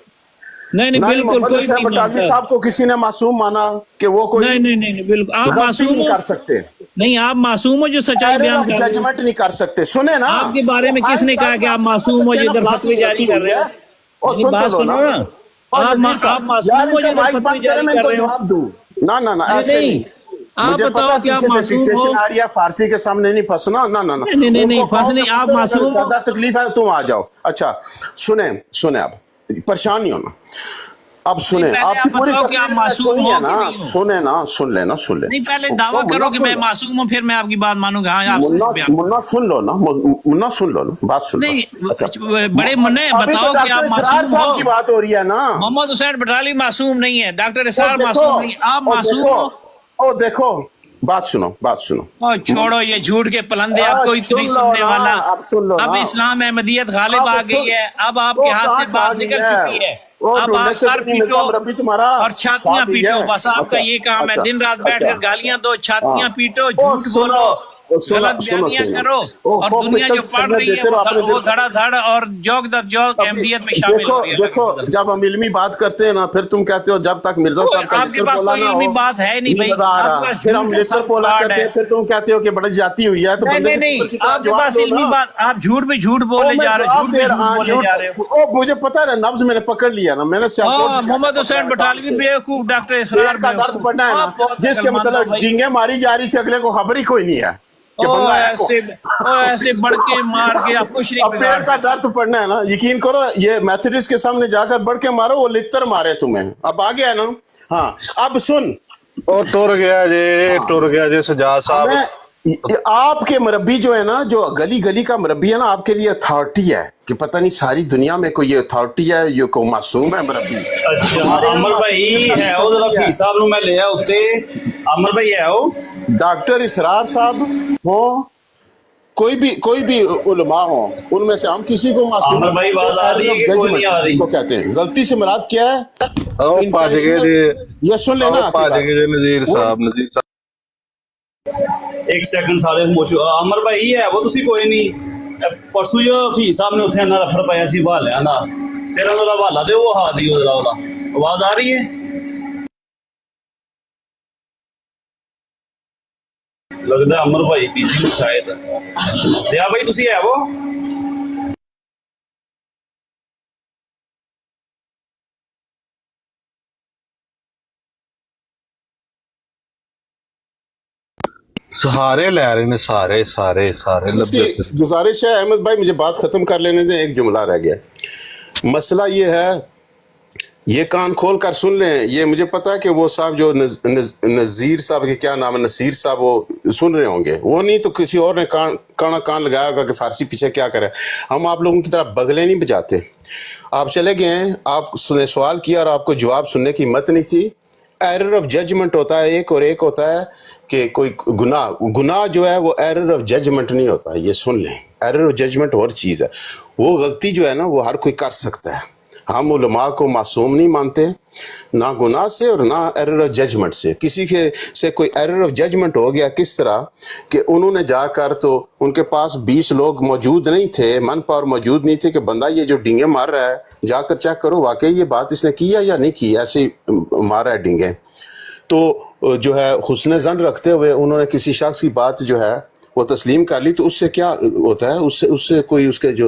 G: नहीं नहीं,
B: ना ही
G: बिल्कुल
B: मोहम्मद
G: कोई
B: हुसैन
G: नहीं
B: बटालवी
G: मानता।
B: साहब को किसी ने मासूम माना कि वो कोई
G: नहीं नहीं नहीं, बिल्कुल आप
B: गलती
G: मासूम
B: नहीं
G: हो।
B: कर सकते,
G: नहीं, आप मासूम हो जो सच्चाई बयान कर रहे हो।
B: जजमेंट नहीं कर सकते। सुने ना,
G: आपके बारे में किसने कहा कि आप मासूम हो, जिधर फतवे जारी कर रहे हो?
B: और
G: ये
B: सुन
G: बात
B: तो लो
G: सुनो
B: ना,
G: ना,
B: और
G: आप
B: नज़ीर साहब,
G: मासूम
B: यार
G: हो
B: इनका
G: जिधर
B: माइक
G: फतवे
B: बंद करें,
G: जारी
B: मैं
G: कर
B: इनको
G: रहे हो।
B: जवाब दूं। ना ना ना, ऐसे
G: नहीं,
B: नहीं।
G: आप
B: मुझे
G: बताओ
B: पता
G: कि आप
B: पीछे से
G: मासूम हो।
B: डिक्टेशन आ रही है, फारसी के सामने नहीं फंसना। ना ना ना,
G: नहीं, नहीं, नहीं,
B: उनको कहो
G: फंसने,
B: कि
G: आप
B: अगर
G: मासूम हो।
B: ज्यादा तकलीफ है तुम आ जाओ। अच्छा सुने, सुने आप परेशान नहीं होना। अब सुने,
G: नहीं, पहले
B: आपकी
G: आप
B: पूरी
G: बताओ कि आप
B: तकलीफ
G: मासूम
B: सुनी
G: हो
B: है
G: कि
B: ना,
G: नहीं हो।
B: सुने ना, सुन लेना, सुन ले।
G: नहीं, पहले दावा करो कि मैं मासूम हूँ, फिर मैं आपकी बात मानूंगा। हाँ, आप
B: मुन्ना सुन लो ना, मुन्ना सुन लो ना, बात सुन लो।
G: नहीं, बड़े मुन्ने
B: अभी तो
G: बताओ कि
B: डॉक्टर
G: आप
B: इसरार
G: मासूम
B: साहब की
G: हो।
B: बात हो रही है ना।
G: मोहम्मद हुसैन बटाली मासूम नहीं है, डॉक्टर
B: ओ
G: इसरार
B: देखो,
G: मासूम नहीं, आप
B: ओ
G: मासूम
B: देखो,
G: हो।
B: ओ देखो, बात सुनो, बात सुनो।
G: और छोड़ो ये झूठ के पलंदे, आपको इतनी
B: सुन लो
G: सुनने
B: ना,
G: वाला।
B: अब सुन लो
G: अब
B: ना।
G: इस्लाम अहमदियत गालिब
B: अब
G: आ गई
B: सुन-
G: है, अब आपके
B: वो
G: हाथ
B: कहाँ
G: से बात
B: खा गई
G: निकल
B: है?
G: चुकी है।
B: वो
G: अब
B: ढूंढने
G: आप
B: से
G: सर
B: तो नहीं मिलता,
G: पीटो
B: रब्बी तुम्हारा
G: और छातियां
B: खा गई
G: पीटो,
B: है।
G: बस आपका
B: अच्छा,
G: ये काम है।
B: अच्छा,
G: दिन रात बैठ
B: अच्छा।
G: कर गालियां दो, छातियां
B: हाँ।
G: पीटो,
B: ओ,
G: झूठ
B: सुनो,
G: बोलो,
B: ओ, सुनो,
G: गलत
B: सुनो,
G: बयानियां
B: सुनो।
G: करो,
B: ओ,
G: और
B: खूब
G: दुनिया जो
B: मित्तल
G: पढ़
B: संगत
G: रही है
B: देते रहो, आपने
G: वो धड़ाधड़ और जोक दर जोक अहमदियत में शामिल हो रही है।
B: देखो, जब हम इल्मी बात करते हैं ना, फिर तुम कहते हो जब तक मिर्जा साहब का
G: आपके
B: जिक्र
G: पास
B: बोला
G: कोई
B: ना
G: इल्मी
B: हो,
G: बात है नहीं भाई,
B: मजा आ रहा।
G: आपके पास
B: फिर हम
G: झूठ है,
B: जिक्र
G: सब
B: बोला
G: फ्रॉड
B: करते
G: है।
B: हैं, फिर तुम कहते हो कि बड़ी जाती हुई है, तो
G: नहीं
B: बंदे
G: नहीं
B: के
G: नहीं,
B: ऊपर की तरह
G: आपके
B: जवाब
G: पास
B: दो
G: इल्मी
B: ना।
G: बात, आप झूठ पे झूठ बोले जा रहे हो, झूठ पे झूठ बोले जा रहे हो।
B: ओ मुझे पता है, नब्ज मैंने पकड़ लिया ना, मैंने सियालकोट से
G: मोहम्मद हुसैन बटालवी बेवकूफ, डॉक्टर इसरार
B: पेट का दर्द
G: बेवकूफ।
B: पड़ना है
G: आप
B: ना,
G: बहुत
B: जिसके
G: अक्लमंद हो
B: मतलब
G: भाई।
B: डींगे मारी जा रही थी, अगले को खबर ही कोई नहीं है कि
G: ओ
B: बंदा है
G: ऐसे बढ़ के मार के आप कुछ नहीं
B: अब पेट
G: बिगाड़
B: का दर्द पड़ना है ना, यकीन करो, ये मेथोडिस्ट के सामने जाकर बढ़ के मारो, वो लित्तर मारे तुम्हें। अब आ गया ना। हाँ, अब सुन,
E: और टुर गया जी सजाद साहब।
B: आपके मुरब्बी जो है ना, जो गली गली का मुरब्बी है ना, आपके लिए अथॉरिटी है कि पता नहीं सारी दुनिया में कोई अथॉरिटी है, ये कोई मासूम है मुरब्बी।
D: अच्छा अमर भाई है ਉਹ ਜਰਾ ਫੀਸ ਸਾਹਿਬ ਨੂੰ ਮੈਂ ਲਿਆ ਉੱਤੇ ਅਮਰ ਭਾਈ ਹੈ ਉਹ
B: डॉक्टर इसरार साहब हो, कोई भी उलमा हो, उनमें से हम किसी को मासूम
D: अमर भाई, आवाज आ रही है कि कोई नहीं आ रही?
B: इसको कहते हैं। गलती से मुराद क्या है?
E: ਉਹ ਭੱਜ ਗਏ ਜੀ,
B: ये सुन लेना
E: ਉਹ ਭੱਜ ਗਏ ਜੀ ਨਜ਼ੀਰ ਸਾਹਿਬ
D: ਇੱਕ ਸੈਕਿੰਡ ਸਾਰੇ ਮੋਸ਼ੂ ਅਮਰ ਭਾਈ ਹੈ ਉਹ ਤੁਸੀਂ ਕੋਈ ਨਹੀਂ ਪਰਸੂ ਜੋ ਹਫੀਜ਼ ਸਾਹਿਬ ਨੇ ਉੱਥੇ ਨਾ ਰਫੜ ਪਾਇਆ ਸੀ ਹਵਾਲਿਆਂ ਦਾ ਤੇਰਾ ਉਹਦਾ ਹਵਾਲਾ ਦੇ ਉਹ ਹਾ ਦੀ ਉਹਦਾ ਆਵਾਜ਼ ਆ ਰਹੀ ਹੈ ਲੱਗਦਾ ਅਮਰ ਭਾਈ ਪੀਸੀ ਨੂੰ ਸ਼ਾਇਦ ਦਿਆ ਭਾਈ ਤੁਸੀਂ ਹੈ ਉਹ
I: सहारे ले रहे ने सारे सारे सारे लफ्ज़
B: इसकी गुजारिश है अहमद भाई, मुझे बात ख़त्म कर लेने दें, एक जुमला रह गया। मसला ये है, ये कान खोल कर सुन लें, ये मुझे पता है कि वो साहब जो नज़ीर साहब के क्या नाम है, नसीर साहब, वो सुन रहे होंगे, वो नहीं तो किसी और ने कान लगाया होगा कि फारसी पीछे क्या करे। हम आप लोगों की तरह बगले नहीं बजाते। आप चले गए हैं, आप सुने सवाल किया और आपको जवाब सुनने की हिम्मत नहीं थी। एरर ऑफ जजमेंट होता है एक, और एक होता है कि कोई गुनाह जो है वो एरर ऑफ जजमेंट नहीं होता, ये सुन लें। एरर ऑफ जजमेंट और चीज़ है, वो गलती जो है ना वो हर कोई कर सकता है। हम उलमा को मासूम नहीं मानते, ना गुनाह से और ना एरर ऑफ जजमेंट से। किसी के से कोई एरर ऑफ जजमेंट हो गया, किस तरह कि उन्होंने जाकर, तो उनके पास 20 लोग मौजूद नहीं थे, मन पावर मौजूद नहीं थे कि बंदा ये जो डींगे मार रहा है जाकर चेक करो वाकई ये बात इसने की है या नहीं की, ऐसे ही मार रहा है डींगे। तो जो है हुस्न ज़न रखते हुए उन्होंने किसी शख्स की बात जो है वो तस्लीम कर ली, तो उससे क्या होता है, उससे कोई उसके जो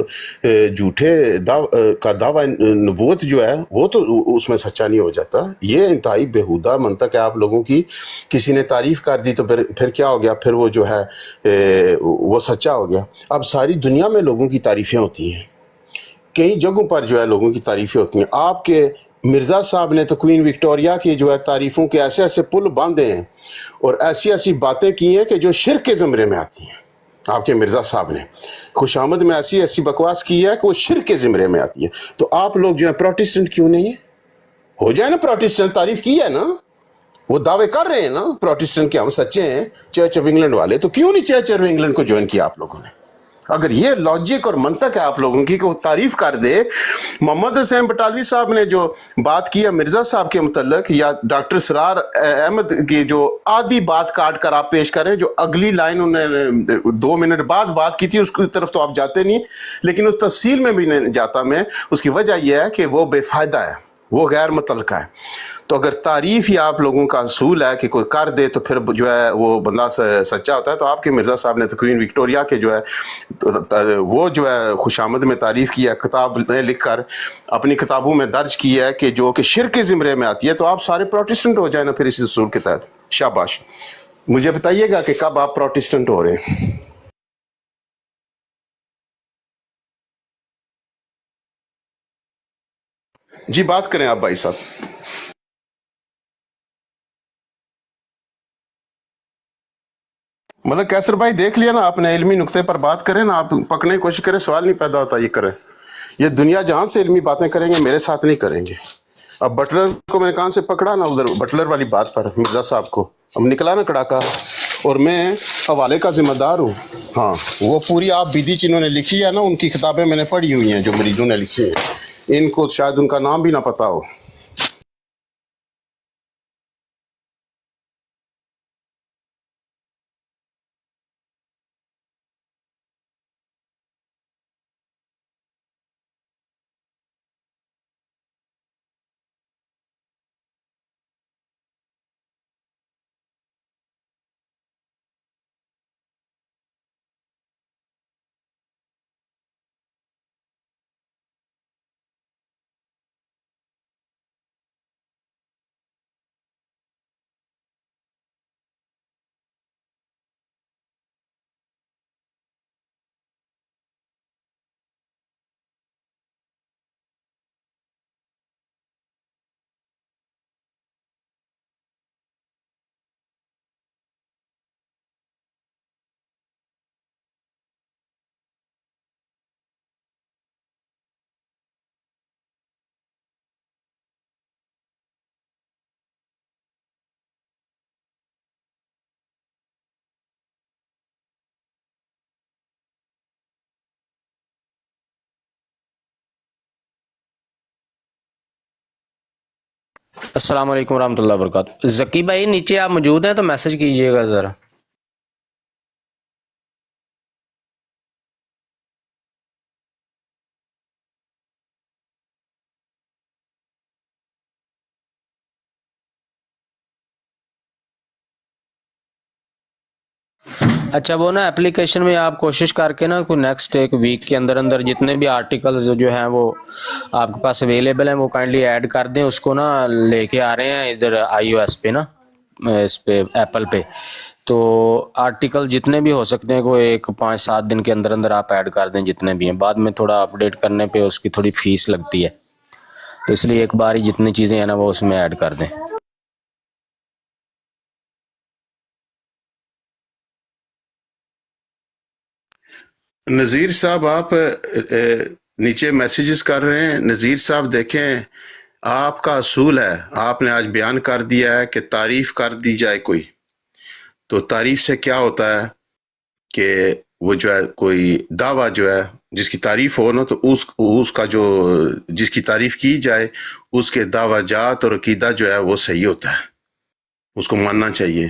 B: झूठे दावा नबूवत जो है वो तो उसमें सच्चा नहीं हो जाता। ये इंतहाई बेहुदा मंतक है आप लोगों की। किसी ने तारीफ़ कर दी तो फिर क्या हो गया, फिर वो जो है वो सच्चा हो गया। अब सारी दुनिया में लोगों की तारीफ़ें होती हैं, कई जगहों पर जो है लोगों की तारीफ़ें होती हैं। आपके मिर्ज़ा साहब ने तो क्वीन विक्टोरिया की जो है तारीफ़ों के ऐसे ऐसे पुल बांधे हैं और ऐसी ऐसी बातें की हैं कि जो शिर्क के ज़मरे में आती हैं। आपके मिर्ज़ा साहब ने खुशामद में ऐसी ऐसी बकवास की है कि वो शिर्क के ज़मरे में आती है। तो आप लोग जो है प्रोटेस्टेंट क्यों नहीं है? हो जाए ना प्रोटेस्टेंट, तारीफ़ की है ना, वो दावे कर रहे हैं ना प्रोटेस्टेंट के हम सच्चे हैं, चर्च ऑफ इंग्लैंड वाले, तो क्यों नहीं चर्च ऑफ इंग्लैंड को ज्वाइन किया आप लोगों ने? अगर ये लॉजिक और मंतक है आप लोगों की कि वो तारीफ कर दे। मोहम्मद हुसैन बटालवी साहब ने जो बात की है मिर्ज़ा साहब के मुतल्लिक, या डॉक्टर सरार अहमद की जो आधी बात काट कर आप पेश करें, जो अगली लाइन उन्होंने 2 मिनट बाद बात की थी, उसकी तरफ तो आप जाते नहीं, लेकिन उस तफसील में भी नहीं जाता मैं। उसकी वजह यह है कि वो बेफ़ायदा है, वो गैर मुतल्लका है। तो अगर तारीफ़ ही आप लोगों का असूल है कि कोई कर दे तो फिर जो है वो बंदा सच्चा होता है, तो आपके मिर्ज़ा साहब ने तो क्वीन विक्टोरिया के जो है वो जो है खुशामद में तारीफ़ की है, किताब में लिख कर अपनी किताबों में दर्ज की है कि जो कि शिर्क के ज़िम्रे में आती है। तो आप सारे प्रोटेस्टेंट हो जाए ना फिर इस असूल के तहत। शाबाश, मुझे बताइएगा कि कब आप प्रोटेस्टेंट हो रहे हैं। जी बात करें आप भाई साहब। मतलब कैसर भाई देख लिया ना आपने, इल्मी नुक्ते पर बात करें ना, आप पकड़ने की कोशिश करें, सवाल नहीं पैदा होता। ये करें, ये दुनिया जहां से इल्मी बातें करेंगे, मेरे साथ नहीं करेंगे। अब बटलर को मैंने कान से पकड़ा ना, उधर बटलर वाली बात पर मिर्ज़ा साहब को अब निकला ना कड़ाका, और मैं हवाले का जिम्मेदार हूँ। हाँ, वो पूरी आप बीदी जिन्होंने लिखी है ना, उनकी किताबें मैंने पढ़ी हुई हैं जो मरीजों ने लिखी हैं, इनको शायद उनका नाम भी ना पता हो।
J: अस्सलाम वालेकुम रहमतुल्लाहि व बरकातुहू। ज़की भाई नीचे आप मौजूद हैं तो मैसेज कीजिएगा ज़रा। اچھا وہ نا اپلیکیشن میں آپ کوشش کر کے نا کوئی نیکسٹ ایک ویک کے اندر اندر جتنے بھی آرٹیکلز جو ہیں وہ آپ کے پاس اویلیبل ہیں وہ کائنڈلی ایڈ کر دیں. اس کو نا لے کے آ رہے ہیں ادھر آئی او ایس پہ نا اس پہ ایپل پہ, تو آرٹیکل جتنے بھی ہو سکتے ہیں کوئی ایک 5-7 دن کے اندر اندر آپ ایڈ کر دیں جتنے بھی ہیں. بعد میں تھوڑا اپڈیٹ کرنے پہ اس کی تھوڑی فیس لگتی ہے, تو اس لیے ایک بار ہی جتنی چیزیں ہیں نا وہ اس میں ایڈ کر دیں.
B: نذیر صاحب آپ نیچے میسیجز کر رہے ہیں. نذیر صاحب دیکھیں, آپ کا اصول ہے, آپ نے آج بیان کر دیا ہے کہ تعریف کر دی جائے کوئی, تو تعریف سے کیا ہوتا ہے کہ وہ جو ہے کوئی دعویٰ جو ہے جس کی تعریف ہو نا, تو اس کا جو جس کی تعریف کی جائے اس کے دعویٰ جات اور عقیدہ جو ہے وہ صحیح ہوتا ہے, اس کو ماننا چاہیے.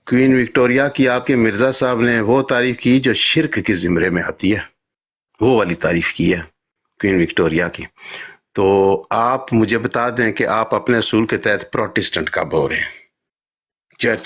B: کوئین وکٹوریہ کی آپ کے مرزا صاحب نے وہ تعریف کی جو شرک کے زمرے میں آتی ہے, وہ والی تعریف کی ہے کوئین وکٹوریہ کی. تو آپ مجھے بتا دیں کہ آپ اپنے اصول کے تحت پروٹسٹنٹ کب ہو رہے ہیں؟ چرچ